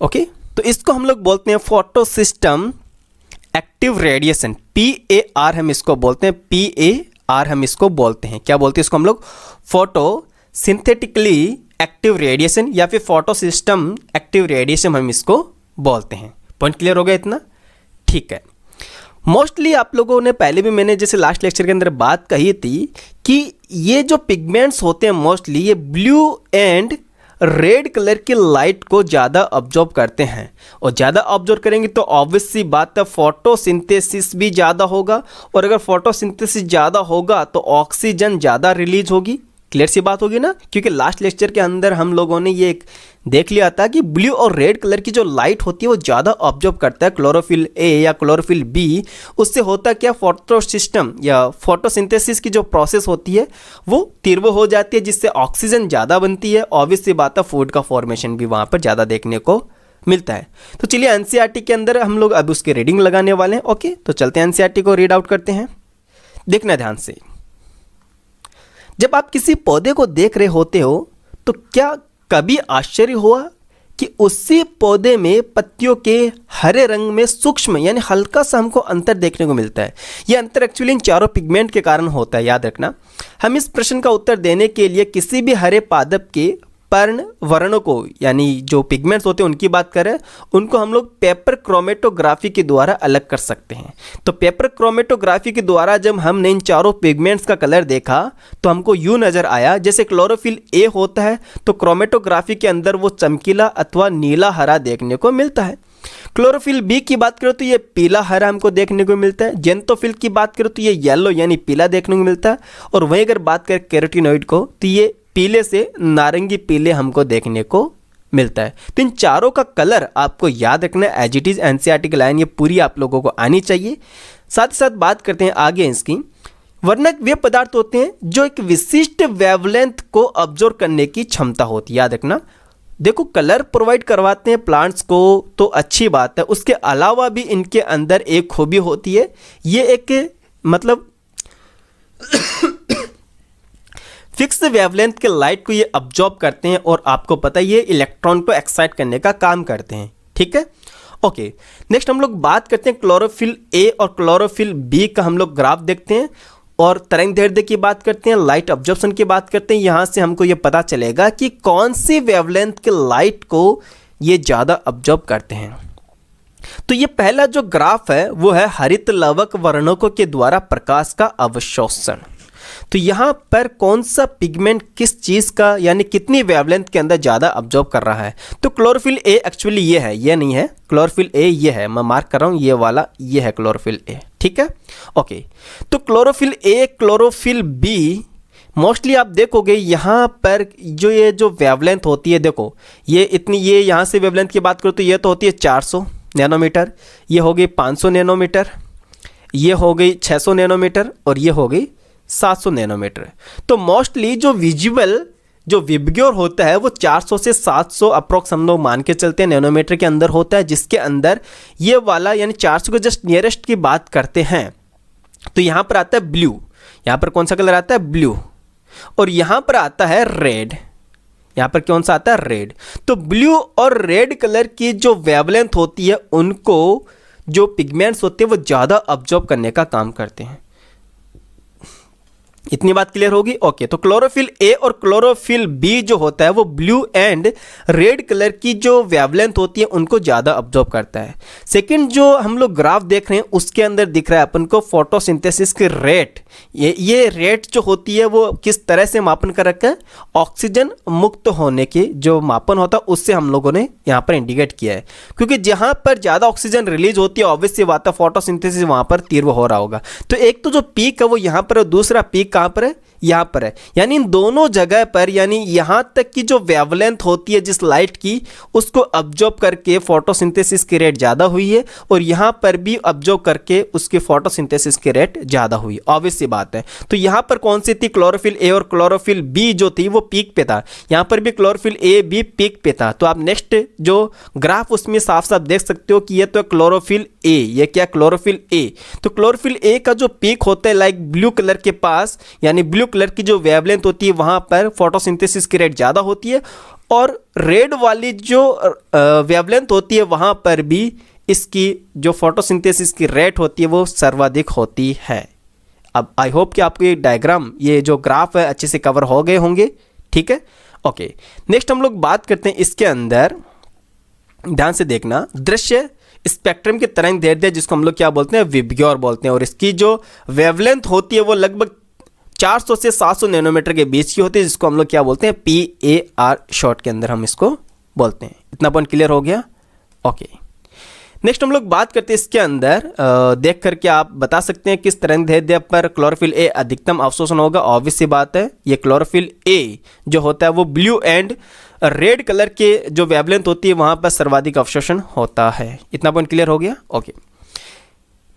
ओके तो इसको हम लोग बोलते हैं photo system active radiation, PAR हम इसको बोलते हैं। PAR हम इसको बोलते हैं। क्या बोलते हैं इसको हम लोग? फोटो सिंथेटिकली एक्टिव रेडिएशन या फिर फोटो सिस्टम एक्टिव रेडिएशन हम इसको बोलते हैं। पॉइंट क्लियर हो गया इतना? ठीक है। मोस्टली आप लोगों ने पहले भी मैंने जैसे लास्ट लेक्चर के अंदर बात कही थी कि ये जो पिगमेंट्स होते हैं मोस्टली ये ब्लू एंड रेड कलर की लाइट को ज़्यादा ऑब्जॉर्व करते हैं, और ज़्यादा ऑब्जॉर्व करेंगे तो ऑब्वियस सी बात है फोटोसिंथेसिस भी ज़्यादा होगा, और अगर फोटोसिंथेसिस ज़्यादा होगा तो ऑक्सीजन ज़्यादा रिलीज होगी। क्लियर सी बात होगी ना? क्योंकि लास्ट लेक्चर के अंदर हम लोगों ने ये देख लिया था कि ब्लू और रेड कलर की जो लाइट होती है वो ज़्यादा ऑब्जॉर्व करता है क्लोरोफिल ए या क्लोरोफिल बी। उससे होता क्या? फोटो सिस्टम या फोटोसिंथेसिस की जो प्रोसेस होती है वो तीव्र हो जाती है, जिससे ऑक्सीजन ज़्यादा बनती है। ऑब्वियस सी बात है फूड का फॉर्मेशन भी वहाँ पर ज़्यादा देखने को मिलता है। तो चलिए एनसीईआरटी के अंदर हम लोग अब उसकी रीडिंग लगाने वाले हैं। ओके तो चलते हैं एनसीईआरटी को रीड आउट करते हैं। देखना ध्यान से, जब आप किसी पौधे को देख रहे होते हो तो क्या कभी आश्चर्य हुआ कि उसी पौधे में पत्तियों के हरे रंग में सूक्ष्म यानी हल्का सा हमको अंतर देखने को मिलता है? यह अंतर एक्चुअली इन चारों पिगमेंट के कारण होता है। याद रखना, हम इस प्रश्न का उत्तर देने के लिए किसी भी हरे पादप के पर्ण वर्णों को यानी जो पिगमेंट्स होते हैं उनकी बात करें, उनको हम लोग पेपर क्रोमेटोग्राफी के द्वारा अलग कर सकते हैं। तो पेपर क्रोमेटोग्राफी के द्वारा जब हमने इन चारों पिगमेंट्स का कलर देखा तो हमको यूँ नज़र आया, जैसे क्लोरोफिल ए होता है तो क्रोमेटोग्राफी के अंदर वो चमकीला अथवा नीला हरा देखने को मिलता है। क्लोरोफिल बी की बात करें तो ये पीला हरा हमको देखने को मिलता है। ज़ैंथोफिल की बात करें तो ये येलो यानी पीला देखने को मिलता है। और वहीं अगर बात करें कैरोटीनॉइड को तो ये पीले से नारंगी पीले हमको देखने को मिलता है। तो इन चारों का कलर आपको याद रखना है एज इट इज़। एनसीईआरटी की लाइन ये पूरी आप लोगों को आनी चाहिए। साथ ही साथ बात करते हैं आगे इसकी। वर्णक वे पदार्थ होते हैं जो एक विशिष्ट वेवलेंथ को ऑब्जर्व करने की क्षमता होती है। याद रखना, देखो कलर प्रोवाइड करवाते हैं प्लांट्स को तो अच्छी बात है, उसके अलावा भी इनके अंदर एक खूबी होती है, ये एक मतलब फिक्स वेवलेंथ के लाइट को ये अब्जॉर्ब करते हैं और आपको पता है ये इलेक्ट्रॉन को एक्साइट करने का काम करते हैं। ठीक है, ओके। नेक्स्ट हम लोग बात करते हैं क्लोरोफिल ए और क्लोरोफिल बी का हम लोग ग्राफ देखते हैं और तरंग दैर्ध्य की बात करते हैं, लाइट ऑब्जॉर्प्शन की बात करते हैं। यहाँ से हमको ये पता चलेगा कि कौन सी वेवलेंथ के लाइट को ये ज़्यादा अब्जॉर्ब करते हैं। तो ये पहला जो ग्राफ है वो है हरित लवक वर्णकों के द्वारा प्रकाश का अवशोषण। तो यहाँ पर कौन सा पिगमेंट किस चीज़ का यानी कितनी वेवलेंथ के अंदर ज़्यादा अब्जॉर्ब कर रहा है। तो क्लोरोफिल ए एक्चुअली ये है, ये नहीं है, क्लोरोफिल ए ये है, मैं मार्क कर रहा हूँ, ये वाला ये है क्लोरोफिल ए, ठीक है, ओके। तो chlorophyll A, chlorophyll be mostly आप देखोगे यहाँ पर जो ये जो वेवलेंथ होती है, देखो ये इतनी, ये यहाँ से वेवलेंथ की बात करो तो ये तो होती है 400 नैनोमीटर, ये हो गई 500 नैनोमीटर, ये हो गई 600 नैनोमीटर और ये हो गई 700 नैनोमीटर। तो मोस्टली जो विजुअल जो विबग्योर होता है वो 400 से 700 अप्रोक्स हम लोग मान के चलते हैं नैनोमीटर के अंदर होता है, जिसके अंदर ये वाला यानी 400 के जस्ट नियरेस्ट की बात करते हैं। तो यहाँ पर आता है ब्लू, यहाँ पर कौन सा कलर आता है, ब्लू, और यहाँ पर आता है रेड, यहाँ पर कौन सा आता है, रेड। तो ब्लू और रेड कलर की जो वेवलेंथ होती है उनको जो पिगमेंट्स होते हैं वो ज़्यादा अब्जॉर्ब करने का काम करते हैं। इतनी बात क्लियर होगी, ओके। तो क्लोरोफिल ए और क्लोरोफिल बी जो होता है वो ब्लू एंड रेड कलर की जो वेवलेंथ होती है उनको ज़्यादा अब्जॉर्ब करता है। सेकंड जो हम लोग ग्राफ देख रहे हैं उसके अंदर दिख रहा है अपन को फोटोसिंथेसिस की रेट। ये रेट जो होती है वो किस तरह से मापन कर रखा है, ऑक्सीजन मुक्त होने के जो मापन होता है उससे हम लोगों ने यहाँ पर इंडिकेट किया है, क्योंकि जहाँ पर ज़्यादा ऑक्सीजन रिलीज होती है ऑब्वियसली बात है फोटोसिंथेसिस वहाँ पर तीव्र हो रहा होगा। तो एक तो जो पीक है वो यहाँ पर है, दूसरा पीक कहाँ पर है, यहाँ पर है। यानी इन दोनों जगह पर यानी यहाँ तक की जो वेवलेंथ होती है जिस लाइट की उसको अब्जॉर्ब करके फोटोसिंथेसिस की रेट ज़्यादा हुई है, और यहाँ पर भी अब्जॉर्ब करके उसके फोटोसिंथेसिस की रेट ज़्यादा हुई, ऑब्वियस सी बात है। तो यहाँ पर कौन सी थी, क्लोरोफिल ए और क्लोरोफिल बी जो थी वो पीक पे था, यहाँ पर भी क्लोरोफिल ए बी पीक पे था। तो आप नेक्स्ट जो ग्राफ उसमें साफ साफ देख सकते हो कि ये तो क्लोरोफिल ए, ये क्या क्लोरोफिल ए। तो क्लोरोफिल ए का जो पीक होता है लाइक ब्लू कलर के पास, यानी ब्लू कलर की जो वेवलेंथ होती है वहां पर फोटोसिंथेसिस की रेट ज़्यादा होती है, और रेड वाली जो वेवलेंथ होती है वहां पर भी इसकी जो फोटोसिंथेसिस की रेट होती है वो सर्वाधिक होती है। अब आई होप कि आपको ये डायग्राम, ये जो ग्राफ है अच्छे से कवर हो गए होंगे, ठीक है, ओके। नेक्स्ट हम लोग बात करते हैं इसके अंदर, ध्यान से देखना, दृश्य स्पेक्ट्रम के तरंग दैर्ध्य जिसको हम लोग क्या बोलते हैं, विबग्योर बोलते हैं, और इसकी जो वेवलेंथ होती है वो लगभग 400 से 700 नैनोमीटर के बीच की होती है, जिसको हम लोग क्या बोलते हैं, PAR शॉर्ट के अंदर हम इसको बोलते हैं। इतना पॉइंट क्लियर हो गया, ओके। नेक्स्ट हम लोग बात करते हैं इसके अंदर, देख करके आप बता सकते हैं किस तरंग दैर्ध्य पर क्लोरोफिल ए अधिकतम अवशोषण होगा। ऑब्वियस सी बात है ये क्लोरोफिल ए जो होता है वो ब्लू एंड रेड कलर के जो वेवलेंथ होती है वहाँ पर सर्वाधिक अवशोषण होता है। इतना पॉइंट क्लियर हो गया, ओके।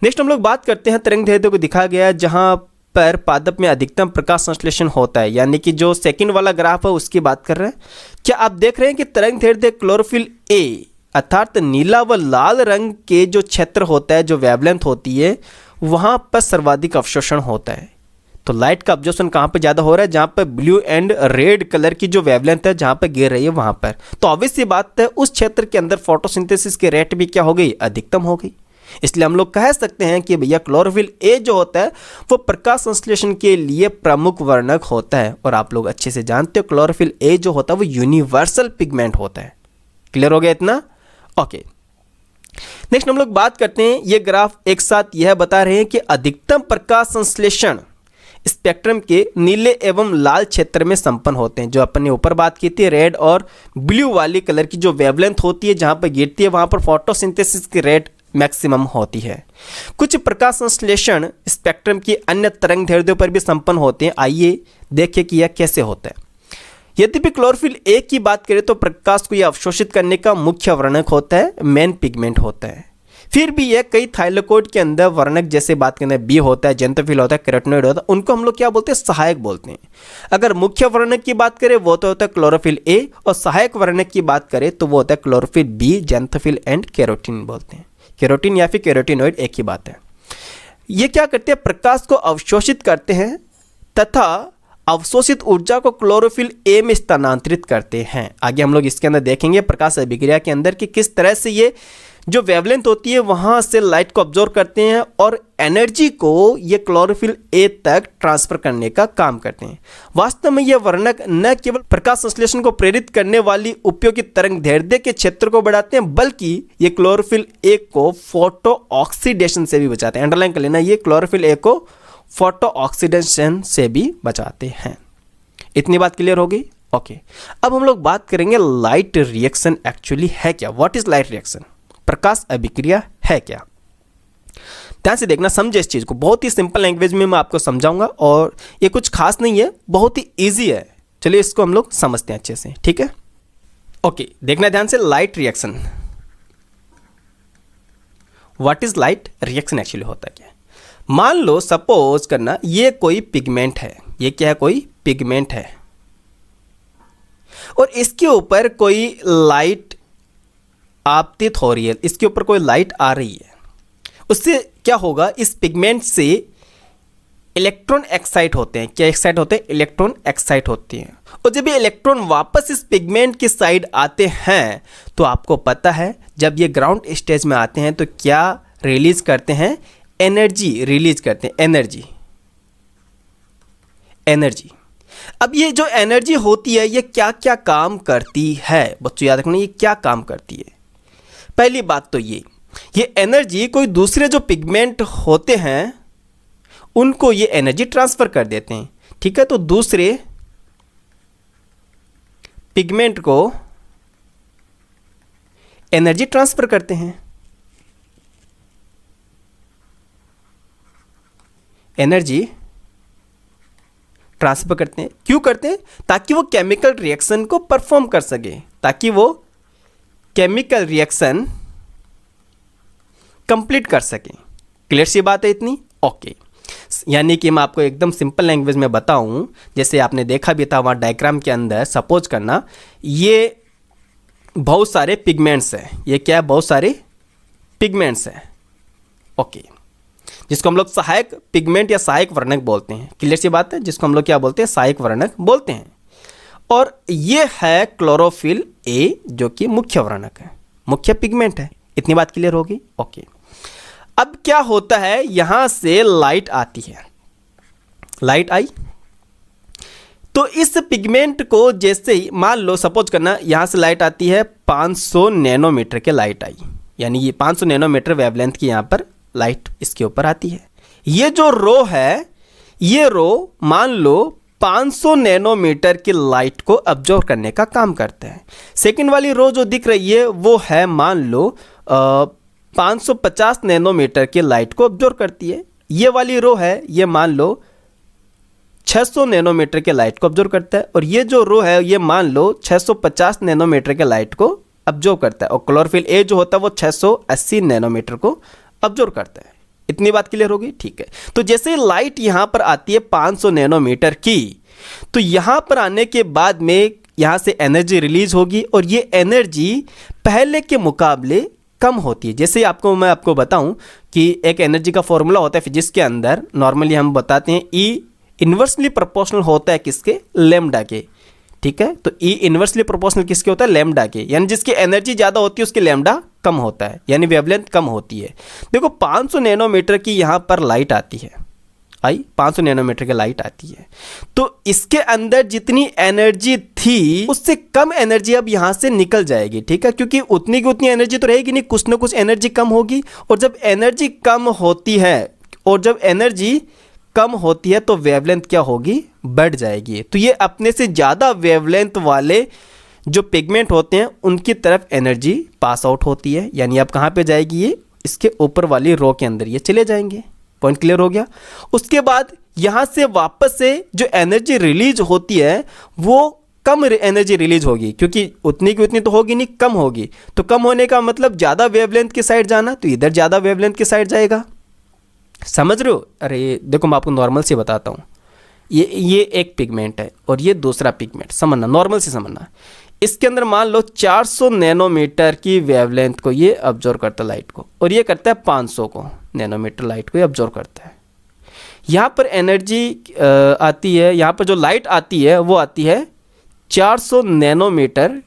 नेक्स्ट हम लोग बात करते हैं तरंग दैर्ध्य को दिखाया गया है जहाँ पर पादप में अधिकतम प्रकाश संश्लेषण होता है, यानी कि जो सेकंड वाला ग्राफ है उसकी बात कर रहे हैं। क्या आप देख रहे हैं कि तरंग दैर्ध्य क्लोरोफिल ए अर्थात नीला व लाल रंग के जो क्षेत्र होता है, जो वेवलेंथ होती है वहाँ पर सर्वाधिक अवशोषण होता है। तो लाइट का अब्जॉर्प्शन कहाँ पे ज़्यादा हो रहा है, जहाँ पर ब्लू एंड रेड कलर की जो वेवलेंथ है जहाँ पर गिर रही है वहाँ पर। तो ऑब्वियस सी बात है उस क्षेत्र के अंदर फोटोसिंथेसिस की रेट भी क्या हो गई, अधिकतम हो गई। इसलिए हम लोग कह सकते हैं कि भैया क्लोरोफिल ए जो होता है वो प्रकाश संश्लेषण के लिए प्रमुख वर्णक होता है। और आप लोग अच्छे से जानते हो क्लोरोफिल ए जो होता है वो यूनिवर्सल पिगमेंट होता है। क्लियर हो गया इतना, ओके। नेक्स्ट हम लोग बात करते हैं, ये ग्राफ एक साथ यह बता रहे हैं कि अधिकतम प्रकाश संश्लेषण स्पेक्ट्रम के नीले एवं लाल क्षेत्र में संपन्न होते हैं। जो अपन ने ऊपर बात की थी रेड और ब्लू वाली कलर की जो वेवलेंथ होती है जहां पर गिरती है वहां पर फोटोसिंथेसिस की रेट मैक्सिमम होती है। कुछ प्रकाश संश्लेषण स्पेक्ट्रम की अन्य तरंग दैर्ध्यों पर भी संपन्न होते हैं। आइए देखिए कि यह कैसे होता है। यद्यपि क्लोरोफिल ए की बात करें तो प्रकाश को यह अवशोषित करने का मुख्य वर्णक होता है, मेन पिगमेंट होता है। फिर भी यह कई थाइलाकोइड के अंदर वर्णक जैसे बात करें बी होता है, जेंथोफिल होता है, कैरोटिनॉइड होता है, उनको हम लोग क्या बोलते हैं, सहायक बोलते हैं। अगर मुख्य वर्णक की बात करें वो तो होता है क्लोरोफिल ए, और सहायक वर्णक की बात करें तो वो होता है chlorophyll B, xanthophyll and carotene बोलते हैं। कैरोटीन या फिर कैरोटिनॉइड एक ही बात है। ये क्या करते हैं, प्रकाश को अवशोषित करते हैं तथा अवशोषित ऊर्जा को क्लोरोफिल ए में स्थानांतरित करते हैं। आगे हम लोग इसके अंदर देखेंगे प्रकाश अभिक्रिया के अंदर कि किस तरह से ये जो वेवलेंथ होती है वहाँ से लाइट को ऑब्जर्व करते हैं और एनर्जी को ये क्लोरोफिल ए तक ट्रांसफर करने का काम करते हैं। वास्तव में ये वर्णक न केवल प्रकाश संश्लेषण को प्रेरित करने वाली उपयोगी तरंग दैर्ध्य के क्षेत्र को बढ़ाते हैं, बल्कि ये क्लोरोफिल ए को फोटो ऑक्सीडेशन से भी बचाते हैं। अंडरलाइन कर लेना, ये क्लोरोफिल ए को फोटो ऑक्सीडेशन से भी बचाते हैं। इतनी बात क्लियर होगी? ओके। अब हम लोग बात करेंगे लाइट रिएक्शन एक्चुअली है क्या। What is light reaction? प्रकाश अभिक्रिया है क्या? ध्यान से देखना, समझे इस चीज को। बहुत ही सिंपल लैंग्वेज में मैं आपको समझाऊंगा और ये कुछ खास नहीं है, बहुत ही इजी है। चलिए इसको हम लोग समझते हैं अच्छे से, ठीक है? ओके, देखना ध्यान से, light reaction. What is light reaction actually होता क्या है? मान लो, सपोज करना, ये कोई पिगमेंट है। ये क्या है? कोई पिगमेंट है और इसके ऊपर कोई लाइट आपतित हो रही है, इसके ऊपर कोई लाइट आ रही है। उससे क्या होगा? इस पिगमेंट से इलेक्ट्रॉन एक्साइट होते हैं। क्या एक्साइट होते हैं? इलेक्ट्रॉन एक्साइट होती हैं। और जब ये इलेक्ट्रॉन वापस इस पिगमेंट की साइड आते हैं तो आपको पता है जब ये ग्राउंड स्टेज में आते हैं तो क्या रिलीज करते हैं? एनर्जी रिलीज करते हैं। एनर्जी। अब ये जो एनर्जी होती है ये क्या क्या काम करती है? बच्चों याद रखना, ये क्या काम करती है? पहली बात तो ये एनर्जी कोई दूसरे जो पिगमेंट होते हैं उनको ये एनर्जी ट्रांसफर कर देते हैं, ठीक है? तो दूसरे पिगमेंट को एनर्जी ट्रांसफर करते हैं। एनर्जी ट्रांसफर करते हैं। क्यों करते हैं? ताकि वो केमिकल रिएक्शन को परफॉर्म कर सके, ताकि वो केमिकल रिएक्शन कंप्लीट कर सके। क्लियर सी बात है इतनी? ओके। यानी कि मैं आपको एकदम सिंपल लैंग्वेज में बताऊं, जैसे आपने देखा भी था वहाँ डायग्राम के अंदर, सपोज करना ये बहुत सारे पिगमेंट्स हैं। ये क्या है? बहुत सारे पिगमेंट्स हैं। ओके, जिसको हम लोग सहायक पिगमेंट या सहायक वर्णक बोलते हैं। क्लियर सी बात है? जिसको हम लोग क्या बोलते हैं? सहायक वर्णक बोलते हैं। और ये है क्लोरोफिल ए, जो कि मुख्य वर्णक है, मुख्य पिगमेंट है। इतनी बात क्लियर होगी? ओके। अब क्या होता है, यहां से लाइट आती है। लाइट आई तो इस पिगमेंट को, जैसे ही मान लो सपोज करना यहां से लाइट आती है 500 नैनोमीटर के लाइट आई, यानी ये 500 नैनोमीटर वेवलेंथ की यहां पर लाइट इसके ऊपर आती है। ये जो रो है, ये रो मान लो 500 नैनोमीटर की लाइट को ऑब्जर्व करने का काम करता है। सेकंड वाली रो जो दिख रही है वो है मान लो 550 नैनोमीटर की लाइट को ऑब्जर्व करती है। ये वाली रो है, ये मान लो 600 नैनोमीटर के लाइट को ऑब्जर्व करता है। और ये जो रो है ये मान लो 650 नैनोमीटर के लाइट को ऑब्जर्व करता है। और क्लोरोफिल ए जो होता है वो 680 नैनोमीटर को ऑब्जर्व करता है। इतनी बात क्लियर होगी? ठीक है। तो जैसे लाइट यहां पर आती है 500 नैनोमीटर की, तो यहां पर आने के बाद में यहां से एनर्जी रिलीज होगी और ये एनर्जी पहले के मुकाबले कम होती है। जैसे मैं आपको बताऊं कि एक एनर्जी का फॉर्मूला होता है फिजिक्स के अंदर, नॉर्मली हम बताते हैं ई इन्वर्सली प्रोपोर्शनल होता है किसके? लैम्डा के, ठीक है? तो ई इन्वर्सली प्रोपोर्शनल किसके होता है? लैम्डा के, यानी जिसकी एनर्जी ज़्यादा होती है उसके लैम्डा कम होता है, यानी वेवलेंथ कम होती है। देखो 500 नैनोमीटर की यहाँ पर लाइट आती है, आई 500 नैनोमीटर की लाइट आती है, तो इसके अंदर जितनी एनर्जी थी उससे कम एनर्जी अब यहाँ से निकल जाएगी, ठीक है? क्योंकि उतनी की उतनी एनर्जी तो रहेगी नहीं, कुछ ना कुछ एनर्जी कम होगी। और जब एनर्जी कम होती है तो वेवलेंथ क्या होगी? बढ़ जाएगी। तो ये अपने से ज़्यादा वेवलेंथ वाले जो पिगमेंट होते हैं उनकी तरफ एनर्जी पास आउट होती है, यानी अब कहाँ पे जाएगी? ये इसके ऊपर वाली रो के अंदर ये चले जाएंगे। पॉइंट क्लियर हो गया? उसके बाद यहाँ से वापस से जो एनर्जी रिलीज होती है वो कम एनर्जी रिलीज होगी, क्योंकि उतनी की उतनी तो होगी नहीं, कम होगी। तो कम होने का मतलब ज़्यादा वेवलेंथ की साइड जाना, तो इधर ज़्यादा वेवलेंथ की साइड जाएगा। समझ रहे हो? अरे देखो मैं आपको नॉर्मल से बताता हूँ। ये एक पिगमेंट है और ये दूसरा पिगमेंट, समझना, नॉर्मल से समझना। इसके अंदर मान लो 400 नैनोमीटर की वेवलेंथ को ये ऑब्जर्व करता है लाइट को, और ये करता है 500 को नैनोमीटर लाइट को ये ऑब्जर्व करता है। यहाँ पर एनर्जी आती है, यहाँ पर जो लाइट आती है वो आती है 400 नैनोमीटर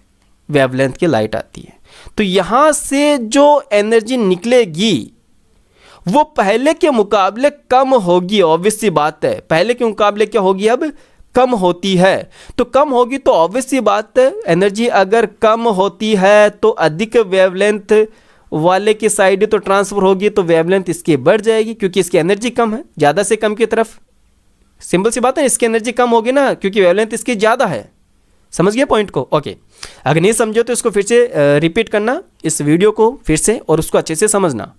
वेवलेंथ की लाइट आती है। तो यहाँ से जो एनर्जी निकलेगी वो पहले के मुकाबले कम होगी। ऑब्वियस सी बात है, पहले के मुकाबले क्या होगी, अब कम होती है। तो कम होगी तो ऑब्वियस सी बात है, एनर्जी अगर कम होती है तो अधिक वेवलेंथ वाले की साइड तो ट्रांसफर होगी, तो वेवलेंथ इसकी बढ़ जाएगी क्योंकि इसकी एनर्जी कम है, ज़्यादा से कम की तरफ। सिंपल सी बात है, इसकी एनर्जी कम होगी ना क्योंकि वेवलेंथ इसकी ज़्यादा है। समझ गया पॉइंट को? ओके, अगर नहीं समझो तो इसको फिर से रिपीट करना इस वीडियो को फिर से, और उसको अच्छे से समझना।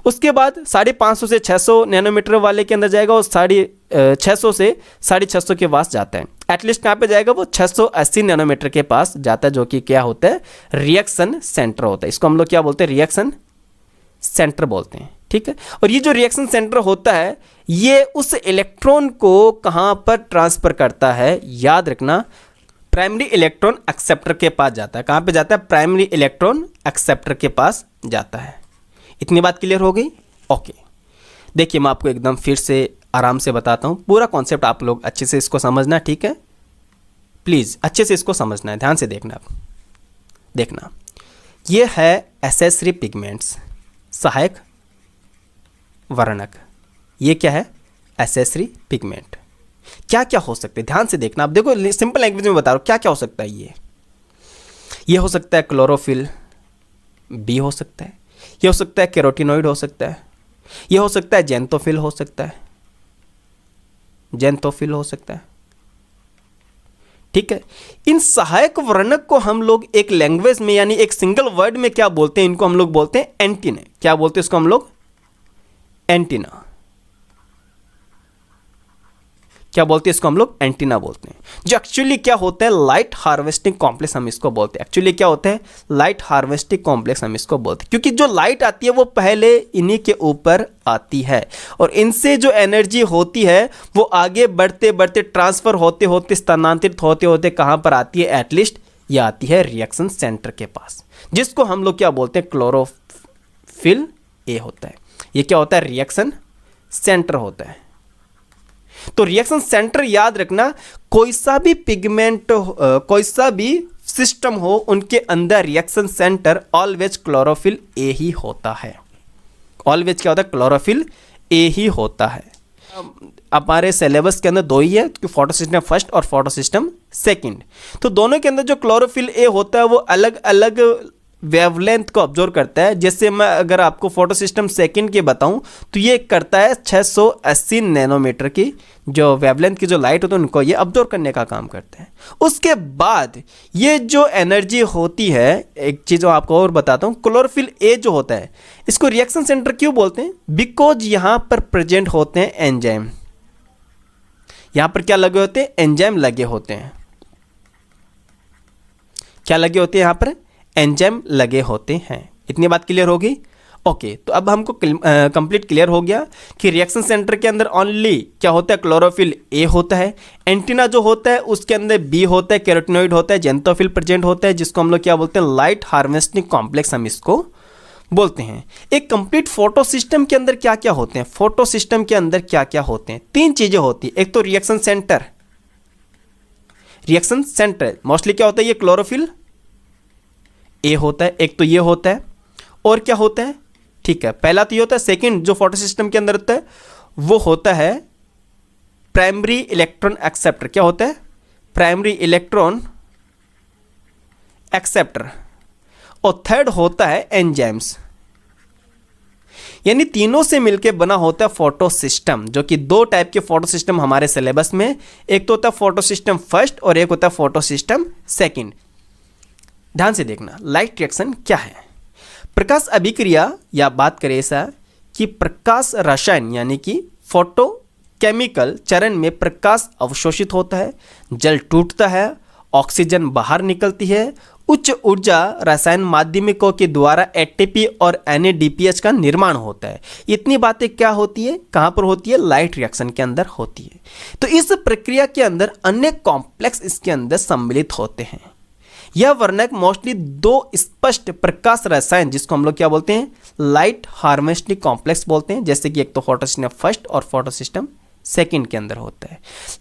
उसके बाद 550 से 600 नैनोमीटर वाले के अंदर जाएगा और 650 से 650 के पास जाता है। एटलीस्ट कहाँ पे जाएगा, वो 680 नैनोमीटर के पास जाता है, जो कि क्या होता है, रिएक्शन सेंटर होता है। इसको हम लोग क्या बोलते हैं, रिएक्शन सेंटर बोलते हैं। ठीक है, और ये जो रिएक्शन सेंटर होता है ये उस इलेक्ट्रॉन को कहाँ पर ट्रांसफर करता है, याद रखना, प्राइमरी इलेक्ट्रॉन एक्सेप्टर के पास जाता है। कहाँ पे जाता है, प्राइमरी इलेक्ट्रॉन एक्सेप्टर के पास जाता है। इतनी बात क्लियर हो गई? ओके, देखिए मैं आपको एकदम फिर से आराम से बताता हूँ, पूरा कॉन्सेप्ट आप लोग अच्छे से इसको समझना। ठीक है, प्लीज़ अच्छे से इसको समझना है, ध्यान से देखना। आप देखना, ये है एसेसरी पिगमेंट्स, सहायक वर्णक। ये क्या है, एसेसरी पिगमेंट। क्या क्या हो सकते हैं, ध्यान से देखना। आप देखो, सिंपल लैंग्वेज में बता रहा हूँ क्या क्या हो सकता है। ये हो सकता है क्लोरोफिल बी हो सकता है, ये हो सकता है कैरोटिनॉइड हो सकता है, ये हो सकता है जेंथोफिल हो सकता है, जेंथोफिल हो सकता है। ठीक है, इन सहायक वर्णक को हम लोग एक लैंग्वेज में यानी एक सिंगल वर्ड में क्या बोलते हैं, इनको हम लोग बोलते हैं एंटीना। क्या बोलते हैं इसको हम लोग, एंटीना। क्या बोलते हैं इसको हम लोग, एंटीना बोलते हैं। जो एक्चुअली क्या होता है, लाइट हार्वेस्टिंग कॉम्प्लेक्स हम इसको बोलते हैं। एक्चुअली क्या होता है, लाइट हार्वेस्टिंग कॉम्प्लेक्स हम इसको बोलते हैं, क्योंकि जो लाइट आती है वो पहले इन्हीं के ऊपर आती है और इनसे जो एनर्जी होती है वो आगे बढ़ते बढ़ते ट्रांसफर होते होते स्थानांतरित होते होते कहाँ पर आती है, एटलीस्ट ये आती है रिएक्शन सेंटर के पास, जिसको हम लोग क्या बोलते हैं, क्लोरोफिल ए होता है। ये क्या होता है, रिएक्शन सेंटर होता है। तो रिएक्शन सेंटर याद रखना, कोई सा भी पिगमेंट कोई सा भी सिस्टम हो, उनके अंदर reaction centre always chlorophyll A ही होता है। ऑलवेज क्या होता है, क्लोरोफिल ए ही होता है। हमारे सिलेबस के अंदर दो ही है, फोटो सिस्टम फर्स्ट और फोटो सिस्टम सेकंड। तो दोनों के अंदर जो क्लोरोफिल ए होता है वो अलग अलग वेवलेंथ को ऑब्जर्व करता है। जैसे मैं अगर आपको फोटो सिस्टम सेकंड के बताऊं तो ये करता है 680 नैनोमीटर की जो वेवलेंथ की जो लाइट होती है उनको ये ऑब्जर्व करने का काम करते हैं। उसके बाद ये जो एनर्जी होती है, एक चीज़ आपको और बताता हूं, क्लोरोफिल ए जो होता है इसको रिएक्शन सेंटर क्यों बोलते हैं, बिकॉज यहां पर प्रेजेंट होते हैं एंजाइम। यहां पर क्या लगे होते हैं, एंजाइम लगे होते हैं। क्या लगे होते हैं, यहां पर एंजाइम लगे होते हैं। इतनी बात क्लियर होगी? ओके, तो अब हमको कंप्लीट क्लियर हो गया कि रिएक्शन सेंटर के अंदर ओनली क्या होता है, क्लोरोफिल ए होता है। एंटीना जो होता है उसके अंदर बी होता है, कैरोटिनॉइड होता है, जेंथोफिल प्रेजेंट होता है, जिसको हम लोग क्या बोलते हैं, लाइट हार्वेस्टिंग कॉम्प्लेक्स हम इसको बोलते हैं। एक कंप्लीट फोटो सिस्टम के अंदर क्या क्या होते हैं, फोटो सिस्टम के अंदर क्या क्या होते हैं, तीन चीजें होती है। एक तो reaction centre, reaction centre mostly क्या होता है, ये क्लोरोफिल ए होता है। एक तो ये होता है, और क्या होता है, ठीक है, पहला तो ये होता है। सेकंड जो फोटो सिस्टम के अंदर होता है वो होता है प्राइमरी इलेक्ट्रॉन एक्सेप्टर। क्या होता है, प्राइमरी इलेक्ट्रॉन एक्सेप्टर। और थर्ड होता है एंजाइम्स। यानी तीनों से मिलकर बना होता है फोटो सिस्टम, जो कि दो टाइप के फोटो सिस्टम हमारे सिलेबस में, एक तो होता है फोटो सिस्टम फर्स्ट और एक होता है फोटो सिस्टम सेकंड। ध्यान से देखना, लाइट रिएक्शन क्या है, प्रकाश अभिक्रिया, या बात करें ऐसा कि प्रकाश रसायन यानी कि फोटो केमिकल चरण में प्रकाश अवशोषित होता है, जल टूटता है, ऑक्सीजन बाहर निकलती है, उच्च ऊर्जा रासायन माध्यमिकों के द्वारा एटीपी और NADPH का निर्माण होता है। इतनी बातें क्या होती है, कहाँ पर होती है, लाइट रिएक्शन के अंदर होती है। तो इस प्रक्रिया के अंदर अनेक कॉम्प्लेक्स इसके अंदर सम्मिलित होते हैं। यह वर्णक मोस्टली दो स्पष्ट प्रकाश रसायन, जिसको हम लोग क्या बोलते हैं, लाइट हार्वेस्टिंग कॉम्प्लेक्स बोलते हैं, जैसे कि एक तो फोटो सिस्टम फर्स्ट और फोटो सिस्टम सेकंड के अंदर होता है।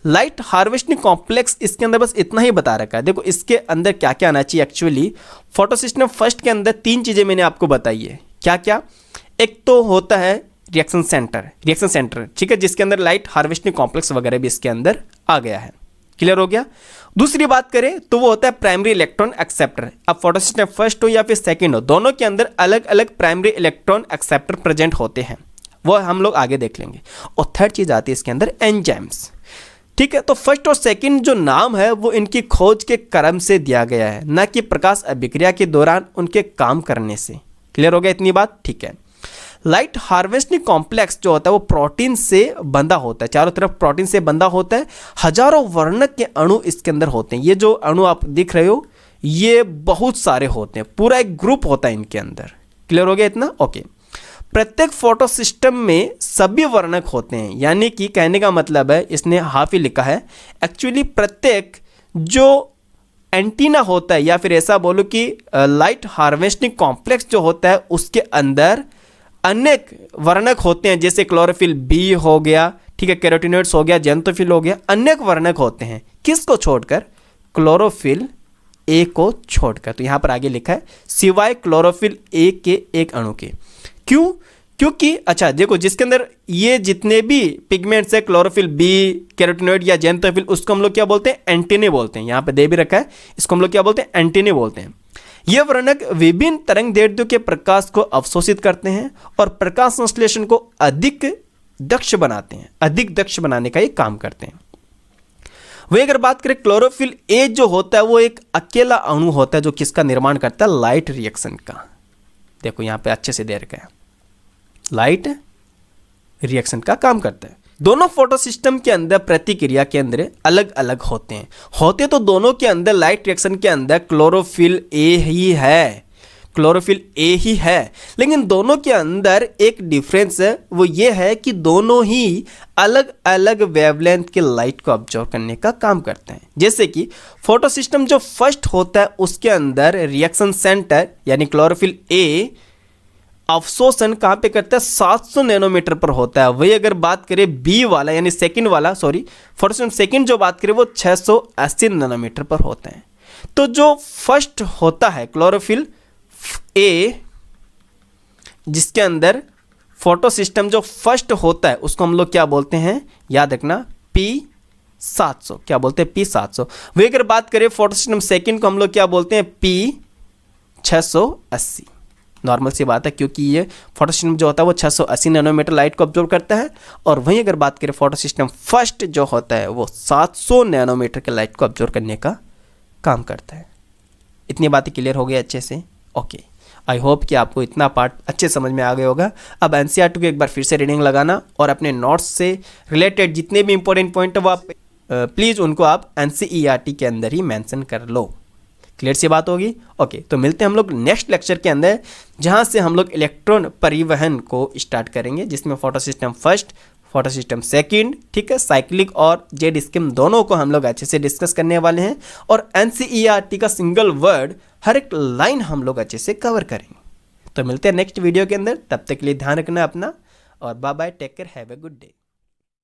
लाइट हार्वेस्टिंग कॉम्प्लेक्स इसके अंदर बस इतना ही बता रखा है। देखो इसके अंदर क्या क्या आना चाहिए। एक्चुअली फोटो सिस्टम फर्स्ट के अंदर 3 चीज़ें मैंने आपको बताई है। क्या क्या? एक तो होता है रिएक्शन सेंटर, ठीक है, जिसके अंदर लाइट हार्वेस्टिंग कॉम्प्लेक्स वगैरह भी इसके अंदर आ गया है। क्लियर हो गया। दूसरी बात करें तो वो होता है प्राइमरी इलेक्ट्रॉन एक्सेप्टर। अब फोटो सिस्टम फर्स्ट हो या फिर सेकंड हो, दोनों के अंदर अलग अलग प्राइमरी इलेक्ट्रॉन एक्सेप्टर प्रेजेंट होते हैं, वो हम लोग आगे देख लेंगे। और थर्ड चीज आती है इसके अंदर एंजाइम्स। ठीक है, तो फर्स्ट और सेकंड जो नाम है वो इनकी खोज के क्रम से दिया गया है, ना कि प्रकाश अभिक्रिया के दौरान उनके काम करने से। क्लियर हो गया इतनी बात? ठीक है। लाइट हार्वेस्टिंग कॉम्प्लेक्स जो होता है वो प्रोटीन से बंधा होता है, चारों तरफ प्रोटीन से बंधा होता है। हजारों वर्णक के अणु इसके अंदर होते हैं। ये जो अणु आप दिख रहे हो ये बहुत सारे होते हैं, पूरा एक ग्रुप होता है इनके अंदर। क्लियर हो गया इतना? ओके। प्रत्येक फोटो सिस्टम में सभी वर्णक होते हैं, यानी कि कहने का मतलब है, इसने हाफ ही लिखा है। एक्चुअली प्रत्येक जो एंटीना होता है या फिर ऐसा बोलो कि लाइट हार्वेस्टिंग कॉम्प्लेक्स जो होता है उसके अंदर अनेक वर्णक होते हैं, जैसे क्लोरोफिल बी हो गया, ठीक है, कैरोटीनॉइड्स हो गया, जेंथोफिल हो गया, अनेक वर्णक होते हैं। किसको छोड़कर? क्लोरोफिल ए को छोड़कर। तो यहां पर आगे लिखा है सिवाय क्लोरोफिल ए के एक अणु के। क्यों? क्योंकि अच्छा देखो, जिसके अंदर ये जितने भी पिगमेंट्स है, क्लोरोफिल बी, कैरोटीनॉइड या जेंथोफिल, उसको हम लोग क्या बोलते हैं? एंटीने बोलते हैं। यहां पे दे भी रखा है, इसको हम लोग क्या बोलते हैं? एंटीने बोलते हैं। ये वर्णक विभिन्न तरंग दैर्ध्यों के प्रकाश को अवशोषित करते हैं और प्रकाश संश्लेषण को अधिक दक्ष बनाते हैं, अधिक दक्ष बनाने का ये काम करते हैं। वही अगर बात करें क्लोरोफिल ए जो होता है वो एक अकेला अणु होता है जो किसका निर्माण करता है? लाइट रिएक्शन का। देखो यहां पे अच्छे से दे रखा है, लाइट रिएक्शन का काम करता है। दोनों फोटो सिस्टम के अंदर प्रतिक्रिया के अंदर अलग अलग होते तो दोनों के अंदर लाइट रिएक्शन के अंदर क्लोरोफिल ए ही है, क्लोरोफिल ए ही है। लेकिन दोनों के अंदर एक डिफरेंस है, वो ये है कि दोनों ही अलग अलग वेवलेंथ के लाइट को ऑब्जर्व करने का काम करते हैं। जैसे कि फोटो सिस्टम जो फर्स्ट होता है उसके अंदर रिएक्शन सेंटर यानी क्लोरोफिल ए अवशोषण कहाँ पे करता है? 700 नैनोमीटर पर होता है। वही अगर बात करें बी वाला यानी सेकंड वाला, फोटो सिस्टम सेकंड जो बात करें वो 680 नैनोमीटर पर होते हैं। तो जो फर्स्ट होता है क्लोरोफिल ए, जिसके अंदर फोटो सिस्टम जो फर्स्ट होता है उसको हम लोग क्या बोलते हैं? याद रखना, P700। क्या बोलते हैं? P700। वही अगर बात करें फोटो सिस्टम सेकंड को हम लोग क्या बोलते हैं? P680। नॉर्मल सी बात है, क्योंकि ये फोटो सिस्टम जो होता है वो 680 नैनोमीटर लाइट को ऑब्जर्व करता है। और वहीं अगर बात करें फोटो सिस्टम फर्स्ट जो होता है वो 700 नैनोमीटर के लाइट को ऑब्जर्व करने का काम करता है। इतनी बातें क्लियर हो गई अच्छे से? ओके, आई होप कि आपको इतना पार्ट अच्छे समझ में आ गया होगा। अब एनसीईआरटी को एक बार फिर से रीडिंग लगाना और अपने नोट्स से रिलेटेड जितने भी इंपॉर्टेंट पॉइंट है वो आप प्लीज़ उनको आप एनसीईआरटी के अंदर ही मेंशन कर लो। क्लियर सी बात होगी? ओके, तो मिलते हैं हम लोग नेक्स्ट लेक्चर के अंदर, जहां से हम लोग इलेक्ट्रॉन परिवहन को स्टार्ट करेंगे, जिसमें photo system first, photo system second, ठीक है, साइक्लिक और जेड स्कीम दोनों को हम लोग अच्छे से डिस्कस करने वाले हैं। और एनसीईआरटी का सिंगल वर्ड, हर एक लाइन हम लोग अच्छे से कवर करेंगे। तो मिलते हैं नेक्स्ट वीडियो के अंदर, तब तक के लिए ध्यान रखना अपना, और bye bye, take care, have a good day.